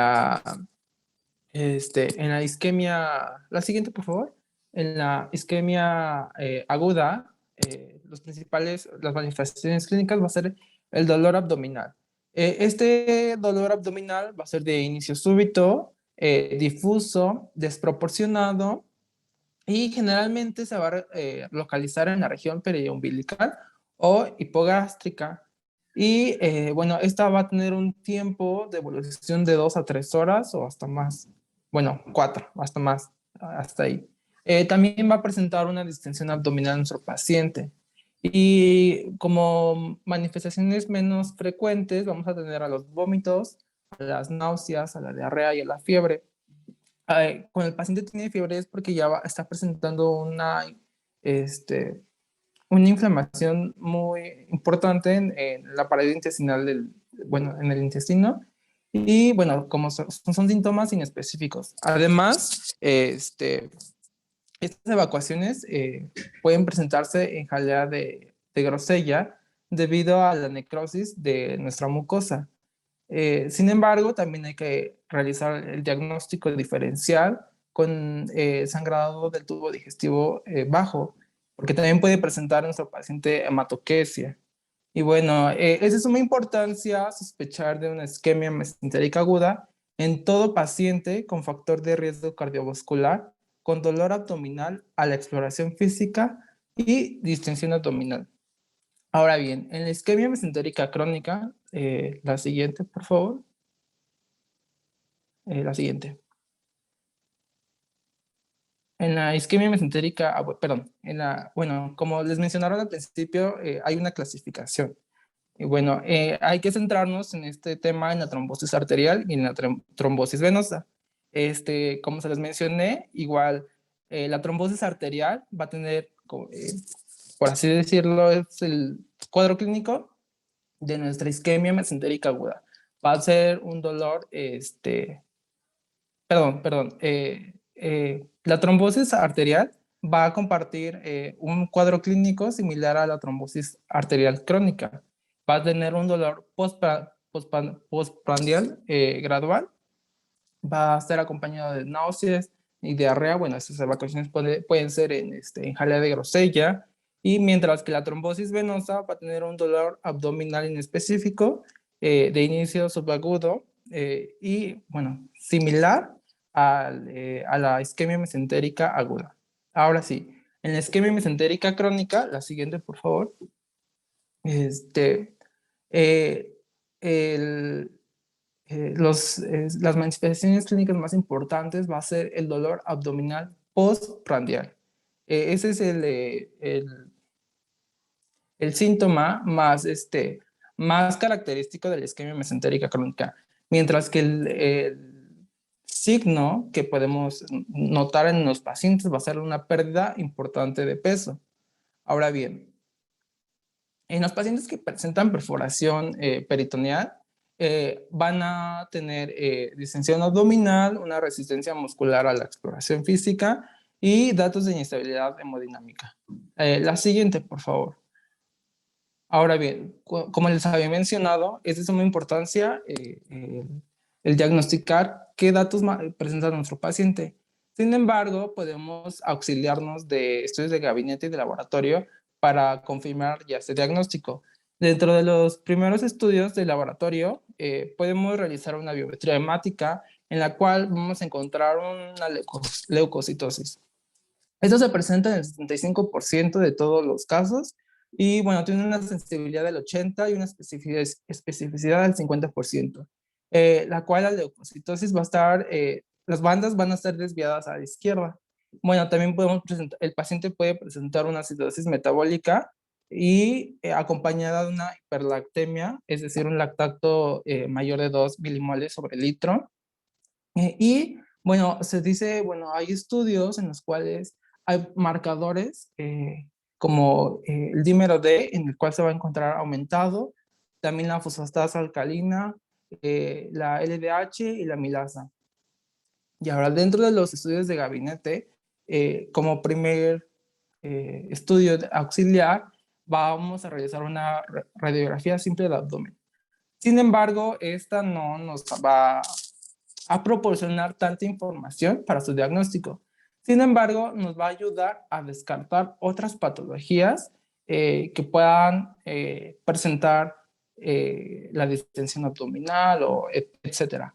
en la isquemia, la siguiente por favor, en la isquemia aguda, las manifestaciones clínicas va a ser el dolor abdominal. Este dolor abdominal va a ser de inicio súbito, difuso, desproporcionado y generalmente se va a localizar en la región periumbilical o hipogástrica. Y bueno, esta va a tener un tiempo de evolución de 2 a 3 horas o hasta más. Bueno, 4, hasta más, hasta ahí. También va a presentar una distensión abdominal en nuestro paciente. Y como manifestaciones menos frecuentes, vamos a tener a los vómitos, a las náuseas, a la diarrea y a la fiebre. Cuando el paciente tiene fiebre es porque ya está presentando una inflamación muy importante en la pared intestinal bueno, en el intestino. Y bueno, como son síntomas inespecíficos. Además, estas evacuaciones pueden presentarse en jalea de grosella debido a la necrosis de nuestra mucosa. Sin embargo, también hay que realizar el diagnóstico diferencial con sangrado del tubo digestivo bajo, porque también puede presentar a nuestro paciente hematoquesia. Y bueno, es de suma importancia sospechar de una isquemia mesentérica aguda en todo paciente con factor de riesgo cardiovascular, con dolor abdominal a la exploración física y distensión abdominal. Ahora bien, en la isquemia mesentérica crónica, la siguiente, por favor. La siguiente. En la isquemia mesentérica, perdón, bueno, como les mencionaron al principio, hay una clasificación. Y bueno, hay que centrarnos en este tema, en la trombosis arterial y en la trombosis venosa. Como se les mencioné, igual la trombosis arterial va a tener, por así decirlo, es el cuadro clínico de nuestra isquemia mesentérica aguda. Va a ser un dolor, perdón, la trombosis arterial va a compartir un cuadro clínico similar a la trombosis arterial crónica. Va a tener un dolor postprandial gradual, va a estar acompañado de náuseas y diarrea. Bueno, estas evacuaciones pueden ser en jalea de grosella, y mientras que la trombosis venosa va a tener un dolor abdominal inespecífico de inicio subagudo y, bueno, similar a la isquemia mesentérica aguda. Ahora sí, en la isquemia mesentérica crónica, la siguiente, por favor, eh, el, las manifestaciones clínicas más importantes va a ser el dolor abdominal postprandial. Ese es el síntoma más característico de la isquemia mesentérica crónica, mientras que el signo que podemos notar en los pacientes va a ser una pérdida importante de peso. Ahora bien, en los pacientes que presentan perforación peritoneal, van a tener distensión abdominal, una resistencia muscular a la exploración física y datos de inestabilidad hemodinámica. La siguiente, por favor. Ahora bien, como les había mencionado, es de suma importancia el diagnosticar qué datos presenta nuestro paciente. Sin embargo, podemos auxiliarnos de estudios de gabinete y de laboratorio para confirmar ya este diagnóstico. Dentro de los primeros estudios de laboratorio, podemos realizar una biometría hemática en la cual vamos a encontrar una leucocitosis. Esto se presenta en el 75% de todos los casos y, bueno, tiene una sensibilidad del 80% y una especificidad del 50%, la cual la leucocitosis va a estar, las bandas van a estar desviadas a la izquierda. Bueno, también podemos presentar, el paciente puede presentar una acidosis metabólica y acompañada de una hiperlactemia, es decir, un lactato mayor de 2 milimoles sobre litro. Y bueno, se dice, bueno, hay estudios en los cuales hay marcadores como el dímero D, en el cual se va a encontrar aumentado, también la fosfatasa alcalina, la LDH y la milasa. Y ahora, dentro de los estudios de gabinete, como primer estudio auxiliar, vamos a realizar una radiografía simple de abdomen. Sin embargo, esta no nos va a proporcionar tanta información para su diagnóstico. Sin embargo, nos va a ayudar a descartar otras patologías que puedan presentar la distensión abdominal o etcétera.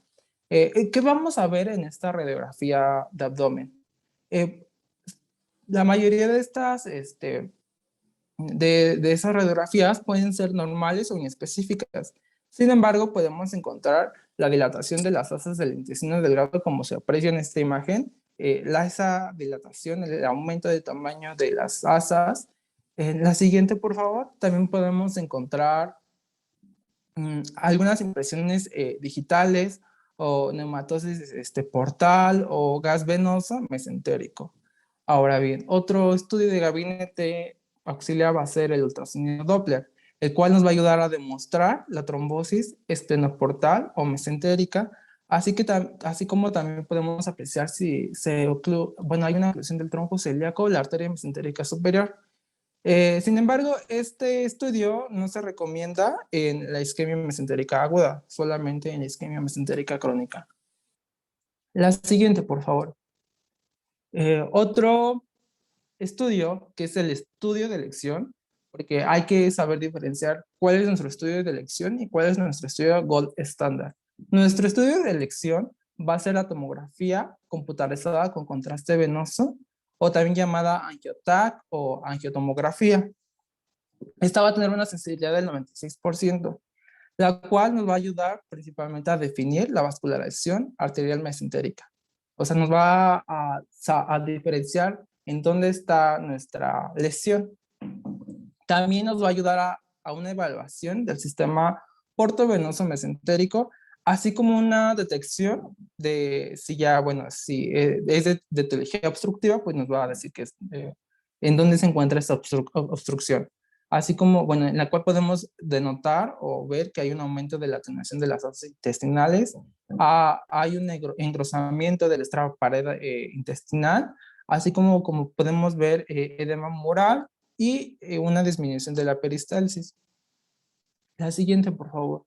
¿Qué vamos a ver en esta radiografía de abdomen? La mayoría de estas de esas radiografías pueden ser normales o inespecíficas. Sin embargo, podemos encontrar la dilatación de las asas del intestino delgado, como se aprecia en esta imagen, esa dilatación, el aumento de tamaño de las asas. En la siguiente, por favor, también podemos encontrar algunas impresiones digitales o neumatosis portal o gas venoso mesentérico. Ahora bien, otro estudio de gabinete auxiliar va a ser el ultrasonido Doppler, el cual nos va a ayudar a demostrar la trombosis estenoportal o mesentérica, así como también podemos apreciar si hay una oclusión del tronco celíaco, la arteria mesentérica superior. Sin embargo, este estudio no se recomienda en la isquemia mesentérica aguda, solamente en la isquemia mesentérica crónica. La siguiente, por favor. Otro estudio, que es el estudio de elección, porque hay que saber diferenciar cuál es nuestro estudio de elección y cuál es nuestro estudio gold estándar. Nuestro estudio de elección va a ser la tomografía computarizada con contraste venoso, o también llamada angioTAC o angiotomografía. Esta va a tener una sensibilidad del 96%, la cual nos va a ayudar principalmente a definir la vascularización arterial mesentérica. O sea, nos va a diferenciar en dónde está nuestra lesión. También nos va a ayudar a una evaluación del sistema portovenoso mesentérico, así como una detección de si ya, bueno, si es de etiología obstructiva, pues nos va a decir que es, en dónde se encuentra esta obstrucción. Así como, bueno, en la cual podemos denotar o ver que hay un aumento de la atenuación de las asas intestinales, hay un engrosamiento del estrado pared intestinal, así como podemos ver edema mural y una disminución de la peristalsis. La siguiente, por favor.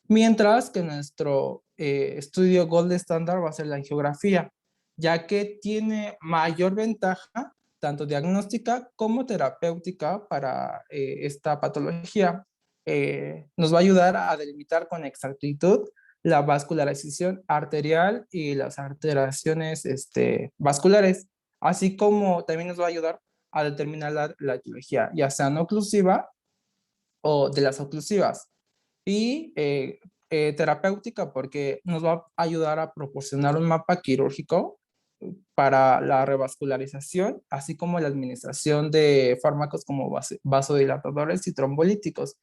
Mientras que nuestro estudio Gold Standard va a ser la angiografía, ya que tiene mayor ventaja, tanto diagnóstica como terapéutica para esta patología. Nos va a ayudar a delimitar con exactitud la vascularización arterial y las alteraciones vasculares, así como también nos va a ayudar a determinar la etiología, ya sea no oclusiva o de las oclusivas. Y terapéutica porque nos va a ayudar a proporcionar un mapa quirúrgico para la revascularización, así como la administración de fármacos como vasodilatadores y trombolíticos.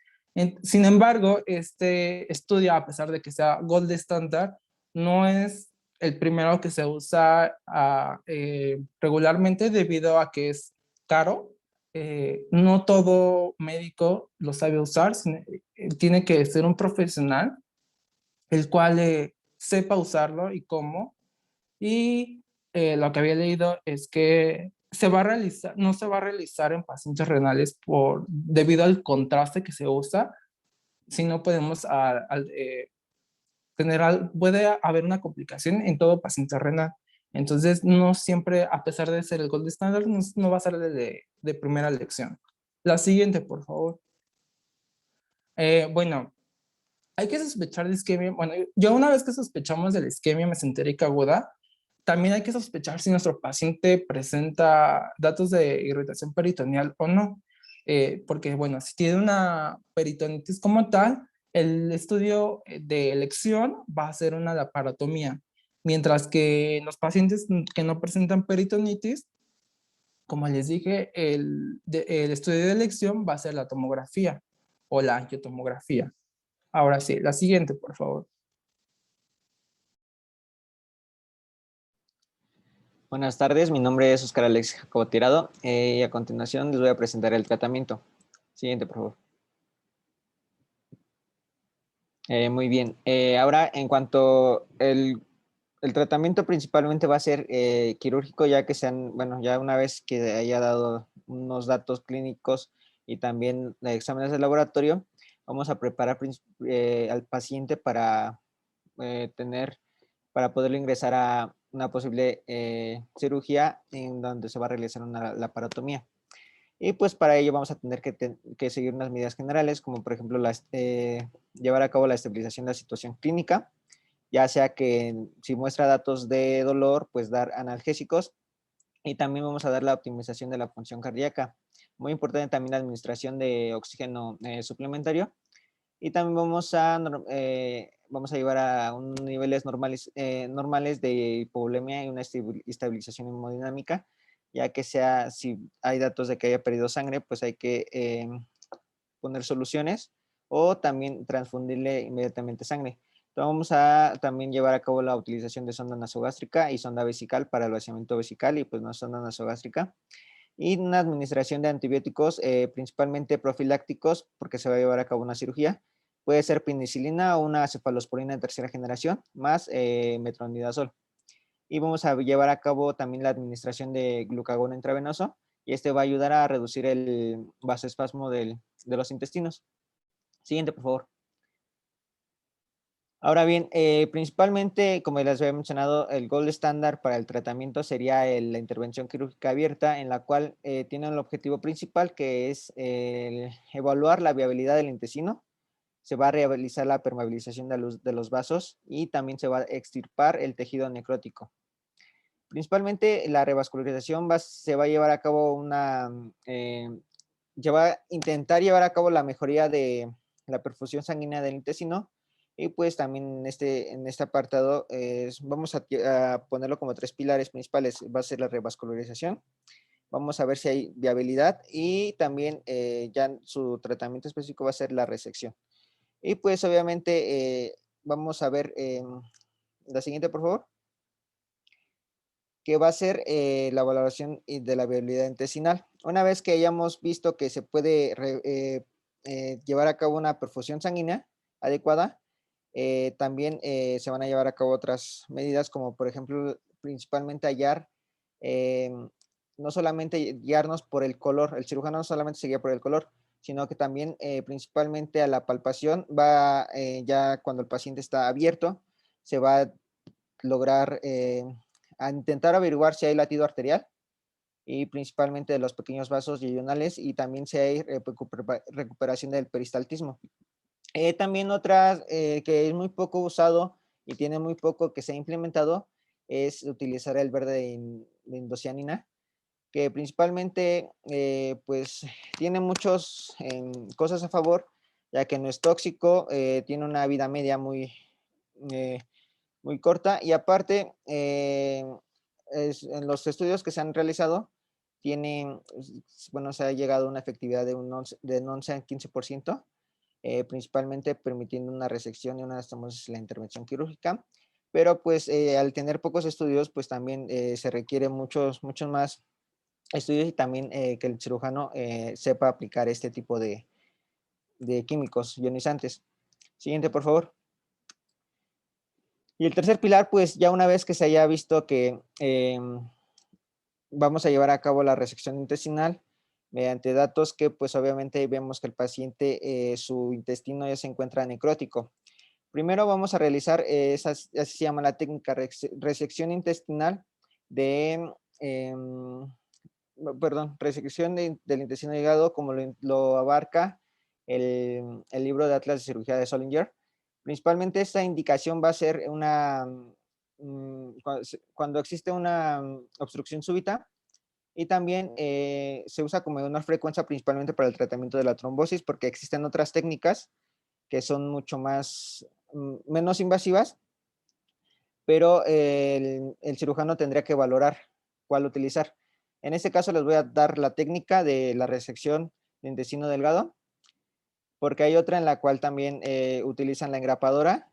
Sin embargo, este estudio, a pesar de que sea gold standard, no es el primero que se usa regularmente debido a que es caro. No todo médico lo sabe usar, tiene que ser un profesional el cual sepa usarlo y cómo. Y lo que había leído es que no se va a realizar en pacientes renales debido al contraste que se usa, si no podemos puede haber una complicación en todo paciente renal. Entonces, no siempre, a pesar de ser el gold standard, no va a ser de primera elección. La siguiente, por favor. Bueno, hay que sospechar de isquemia. Bueno, yo una vez que sospechamos de la isquemia mesentérica aguda, también hay que sospechar si nuestro paciente presenta datos de irritación peritoneal o no. Porque, bueno, si tiene una peritonitis como tal, el estudio de elección va a ser una laparotomía. Mientras que los pacientes que no presentan peritonitis, como les dije, el estudio de elección va a ser la tomografía o la angiotomografía. Ahora sí, la siguiente, por favor. Buenas tardes, mi nombre es Oscar Alex Jacobo Tirado y a continuación les voy a presentar el tratamiento. Siguiente, por favor. Muy bien, ahora en cuanto el tratamiento principalmente va a ser quirúrgico, ya que bueno, ya una vez que haya dado unos datos clínicos y también exámenes de laboratorio, vamos a preparar al paciente para para poderlo ingresar a una posible cirugía en donde se va a realizar una laparotomía. Y pues para ello vamos a tener que seguir unas medidas generales, como por ejemplo llevar a cabo la estabilización de la situación clínica, ya sea que si muestra datos de dolor, pues dar analgésicos, y también vamos a dar la optimización de la función cardíaca. Muy importante también la administración de oxígeno suplementario, y también vamos a llevar a niveles normales de hipovolemia y una estabilización hemodinámica, ya que si hay datos de que haya perdido sangre, pues hay que poner soluciones o también transfundirle inmediatamente sangre. Entonces vamos a también llevar a cabo la utilización de sonda nasogástrica y sonda vesical para el vaciamiento vesical y pues no sonda nasogástrica. Y una administración de antibióticos, principalmente profilácticos, porque se va a llevar a cabo una cirugía. Puede ser penicilina o una cefalosporina de tercera generación, más metronidazol. Y vamos a llevar a cabo también la administración de glucagón intravenoso, y este va a ayudar a reducir el vasoespasmo de los intestinos. Siguiente, por favor. Ahora bien, principalmente, como les había mencionado, el gold estándar para el tratamiento sería la intervención quirúrgica abierta, en la cual tiene el objetivo principal, que es evaluar la viabilidad del intestino. Se va a realizar la permeabilización de los vasos y también se va a extirpar el tejido necrótico. Principalmente la revascularización se va a llevar a cabo va a intentar llevar a cabo la mejoría de la perfusión sanguínea del intestino. Y pues también en este apartado vamos a ponerlo como 3 pilares principales. Va a ser la revascularización. Vamos a ver si hay viabilidad y también ya su tratamiento específico va a ser la resección. Y pues obviamente vamos a ver la siguiente, por favor, que va a ser la valoración de la viabilidad intestinal. Una vez que hayamos visto que se puede llevar a cabo una perfusión sanguínea adecuada, también se van a llevar a cabo otras medidas, como por ejemplo, principalmente hallar no solamente guiarnos por el color, el cirujano no solamente se guía por el color, sino que también principalmente a la palpación va, ya cuando el paciente está abierto, se va a lograr a intentar averiguar si hay latido arterial y principalmente de los pequeños vasos yeyunales, y también si hay recuperación del peristaltismo. También otra que es muy poco usado y tiene muy poco que se ha implementado es utilizar el verde de indocianina, que principalmente pues tiene muchas cosas a favor, ya que no es tóxico, tiene una vida media eh, muy corta, y aparte en los estudios que se han realizado tienen, bueno, se ha llegado a una efectividad de 11 a 15%, principalmente permitiendo una resección y una anastomosis en la intervención quirúrgica. Pero pues al tener pocos estudios, pues también se requiere muchos más estudios, y también que el cirujano sepa aplicar este tipo de químicos ionizantes. Siguiente, por favor. Y el tercer pilar, pues ya una vez que se haya visto que vamos a llevar a cabo la resección intestinal mediante datos que pues obviamente vemos que el paciente, su intestino ya se encuentra necrótico. Primero vamos a realizar, así se llama la técnica, resección intestinal de, resección del intestino delgado, como lo abarca el libro de Atlas de Cirugía de Solinger. Principalmente esta indicación va a ser cuando existe una obstrucción súbita, y también se usa como de menor frecuencia principalmente para el tratamiento de la trombosis, porque existen otras técnicas que son mucho menos invasivas, pero el cirujano tendría que valorar cuál utilizar. En este caso les voy a dar la técnica de la resección de intestino delgado, porque hay otra en la cual también utilizan la engrapadora.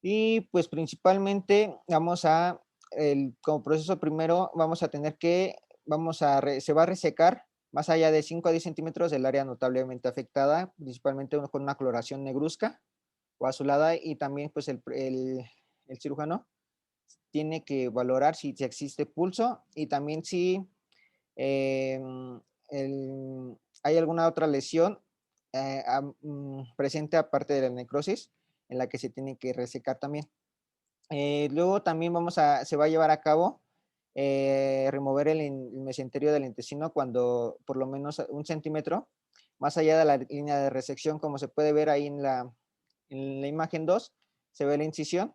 Y pues principalmente como proceso primero vamos a tener que, se va a resecar más allá de 5 a 10 centímetros del área notablemente afectada, principalmente con una coloración negruzca o azulada, y también pues el cirujano tiene que valorar si existe pulso, y también si eh, hay alguna otra lesión presente aparte de la necrosis, en la que se tiene que resecar también. Luego también se va a llevar a cabo remover el mesenterio del intestino cuando por lo menos 1 centímetro más allá de la línea de resección, como se puede ver ahí en la imagen 2, se ve la incisión.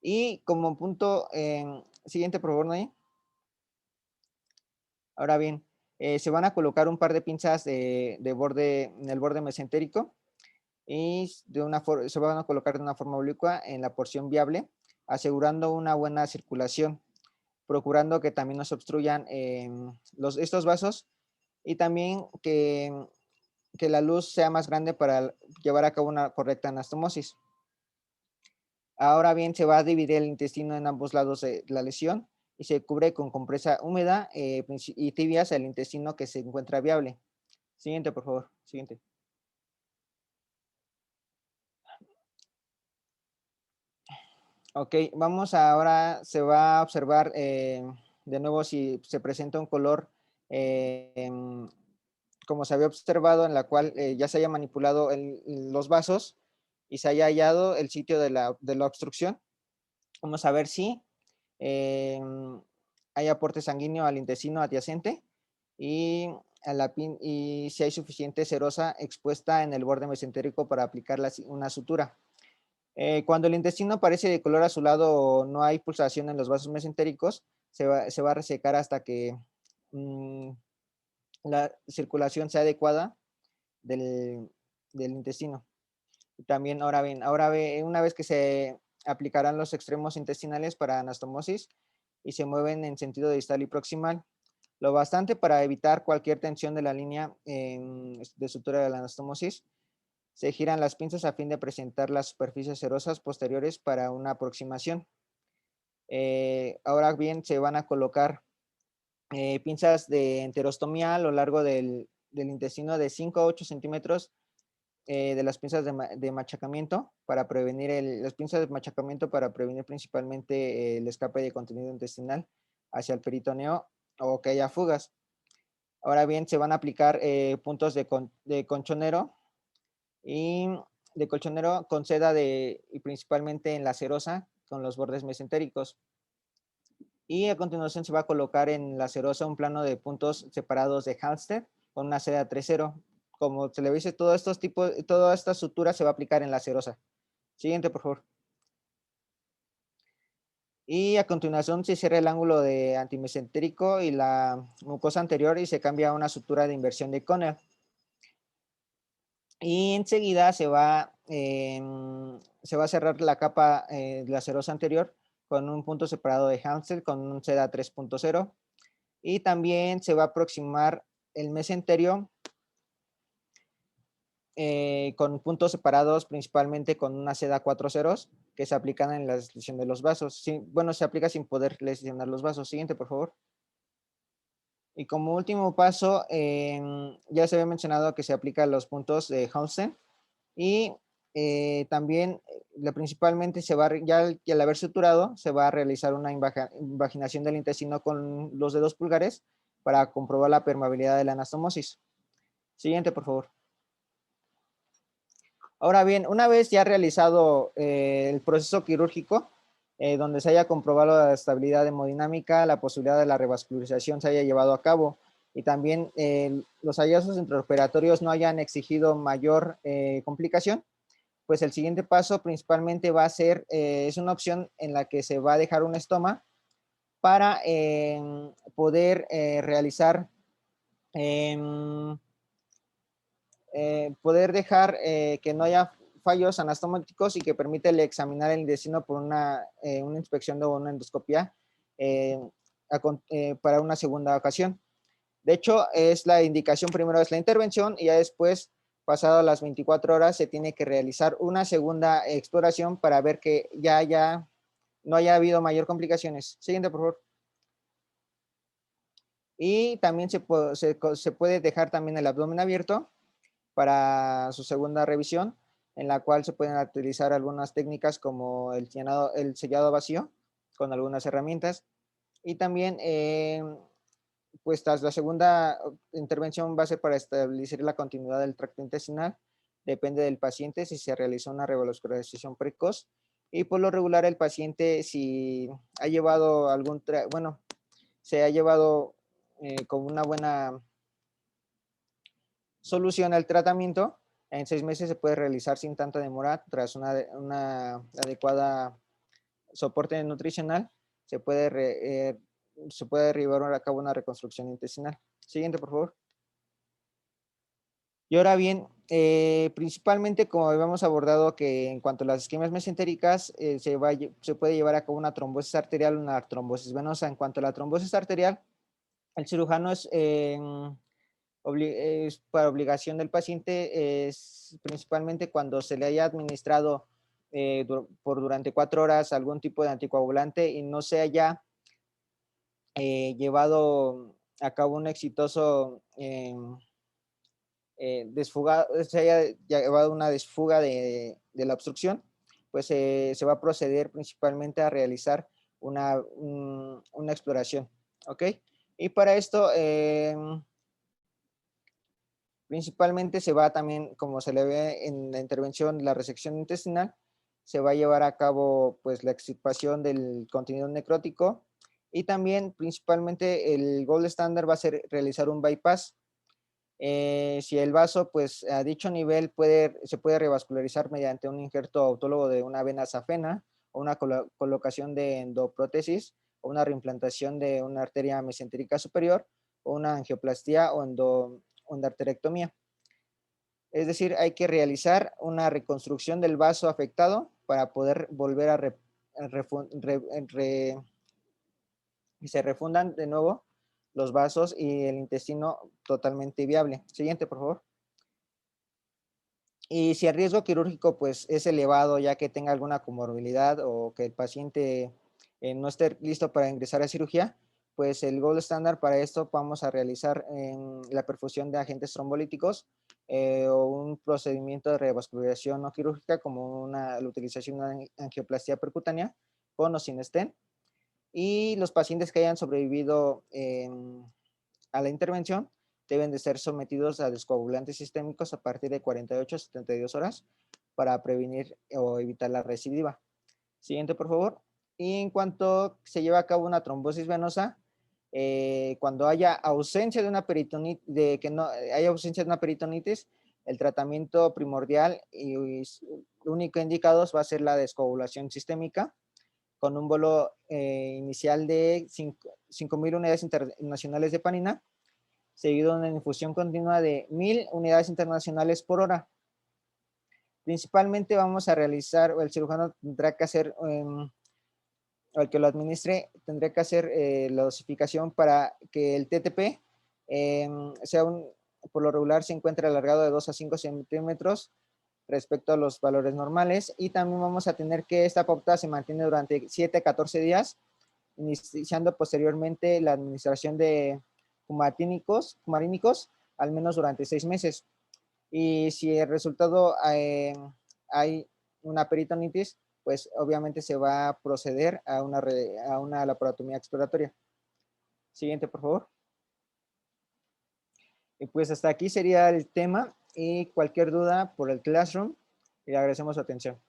Y como punto siguiente, por favor, Nay. Ahora bien, se van a colocar un par de pinzas en el borde mesentérico, y se van a colocar de una forma oblicua en la porción viable, asegurando una buena circulación, procurando que también no se obstruyan estos vasos, y también que la luz sea más grande para llevar a cabo una correcta anastomosis. Ahora bien, se va a dividir el intestino en ambos lados de la lesión, y se cubre con compresa húmeda y tibias el intestino que se encuentra viable. Siguiente, por favor. Siguiente. Ok, ahora se va a observar de nuevo si se presenta un color como se había observado, en la cual ya se haya manipulado los vasos y se haya hallado el sitio de la obstrucción. Vamos a ver si hay aporte sanguíneo al intestino adyacente, y si hay suficiente serosa expuesta en el borde mesentérico para aplicar una sutura. Cuando el intestino aparece de color azulado o no hay pulsación en los vasos mesentéricos, se va a resecar hasta que la circulación sea adecuada del intestino. También, una vez que se aplicarán los extremos intestinales para anastomosis y se mueven en sentido distal y proximal, lo bastante para evitar cualquier tensión de la línea de sutura de la anastomosis. Se giran las pinzas a fin de presentar las superficies serosas posteriores para una aproximación. Ahora bien, se van a colocar pinzas de enterostomía a lo largo del intestino de 5 a 8 centímetros de las pinzas de machacamiento para prevenir principalmente el escape de contenido intestinal hacia el peritoneo o que haya fugas. Ahora bien, se van a aplicar puntos de colchonero y de colchonero con seda y principalmente en la cerosa con los bordes mesentéricos. Y a continuación se va a colocar en la cerosa un plano de puntos separados de Halster con una seda 3-0. Como se le dice, toda esta sutura se va a aplicar en la cerosa. Siguiente, por favor. Y a continuación se cierra el ángulo de antimesentérico y la mucosa anterior y se cambia a una sutura de inversión de Conner. Y enseguida se va a cerrar la capa de la cerosa anterior con un punto separado de Hamster con un seda 3.0. Y también se va a aproximar el mesenterio con puntos separados principalmente con una seda 4 ceros que se aplican en la lesión de los vasos. Sí, bueno, se aplica sin poder lesionar los vasos. Siguiente, por favor. Y como último paso, ya se había mencionado que se aplican los puntos de Holstein y también principalmente ya al haber suturado se va a realizar una invaginación del intestino con los dedos pulgares para comprobar la permeabilidad de la anastomosis. Siguiente, por favor. Ahora bien, una vez ya realizado el proceso quirúrgico, donde se haya comprobado la estabilidad hemodinámica, la posibilidad de la revascularización se haya llevado a cabo y también los hallazgos intraoperatorios no hayan exigido mayor complicación, pues el siguiente paso principalmente va a ser, es una opción en la que se va a dejar un estoma para poder realizar, poder dejar que no haya fallos anastomáticos y que permite examinar el intestino por una inspección o una endoscopia para una segunda ocasión. De hecho, es la indicación, primero es la intervención y ya después, pasado las 24 horas, se tiene que realizar una segunda exploración para ver que ya no haya habido mayor complicaciones. Siguiente, por favor. Y también se puede dejar también el abdomen abierto para su segunda revisión, en la cual se pueden utilizar algunas técnicas como el sellado vacío con algunas herramientas. Y también, pues tras la segunda intervención va a ser para establecer la continuidad del tracto intestinal. Depende del paciente si se realizó una revascularización precoz. Y por lo regular el paciente si ha llevado se ha llevado con una buena solución al tratamiento, en 6 meses se puede realizar sin tanta demora tras una adecuada soporte nutricional, se puede llevar a cabo una reconstrucción intestinal. Siguiente, por favor. Y ahora bien, principalmente como habíamos abordado que en cuanto a las isquemias mesentéricas, se puede llevar a cabo una trombosis arterial, una trombosis venosa. En cuanto a la trombosis arterial, el cirujano es para obligación del paciente, es principalmente cuando se le haya administrado durante 4 horas algún tipo de anticoagulante y no se haya llevado a cabo un exitoso se haya llevado una desfuga de la obstrucción, pues se va a proceder principalmente a realizar una exploración, ¿ok? Y para esto, principalmente se va también, como se le ve en la intervención, la resección intestinal, se va a llevar a cabo pues la extirpación del contenido necrótico y también principalmente el gold standard va a ser realizar un bypass. Si el vaso pues a dicho nivel se puede revascularizar mediante un injerto autólogo de una vena safena o una colocación de endoprótesis o una reimplantación de una arteria mesentérica superior o una angioplastía o endarterectomía. Es decir, hay que realizar una reconstrucción del vaso afectado para poder volver a y se refundan de nuevo los vasos y el intestino totalmente viable. Siguiente, por favor. Y si el riesgo quirúrgico pues es elevado ya que tenga alguna comorbilidad o que el paciente no esté listo para ingresar a cirugía, pues el gold standard para esto vamos a realizar la perfusión de agentes trombolíticos o un procedimiento de revascularización no quirúrgica como la utilización de una angioplastia percutánea con o sin stent. y los pacientes que hayan sobrevivido a la intervención deben de ser sometidos a descoagulantes sistémicos a partir de 48 a 72 horas para prevenir o evitar la recidiva. Siguiente, por favor. Y en cuanto se lleva a cabo una trombosis venosa, cuando haya ausencia de una peritonitis, el tratamiento primordial y único indicado va a ser la descoagulación sistémica con un bolo inicial de 5.000 unidades internacionales de panina, seguido de una infusión continua de 1.000 unidades internacionales por hora. Principalmente vamos a realizar, o el cirujano tendrá que hacer, o el que lo administre, tendrá que hacer la dosificación para que el TTP por lo regular se encuentra alargado de 2 a 5 centímetros respecto a los valores normales, y también vamos a tener que esta pauta se mantiene durante 7 a 14 días, iniciando posteriormente la administración de cumarínicos al menos durante 6 meses. Y si el resultado hay una peritonitis, pues obviamente se va a proceder a una laparotomía exploratoria. Siguiente, por favor. Y pues hasta aquí sería el tema, y cualquier duda por el Classroom, le agradecemos su atención.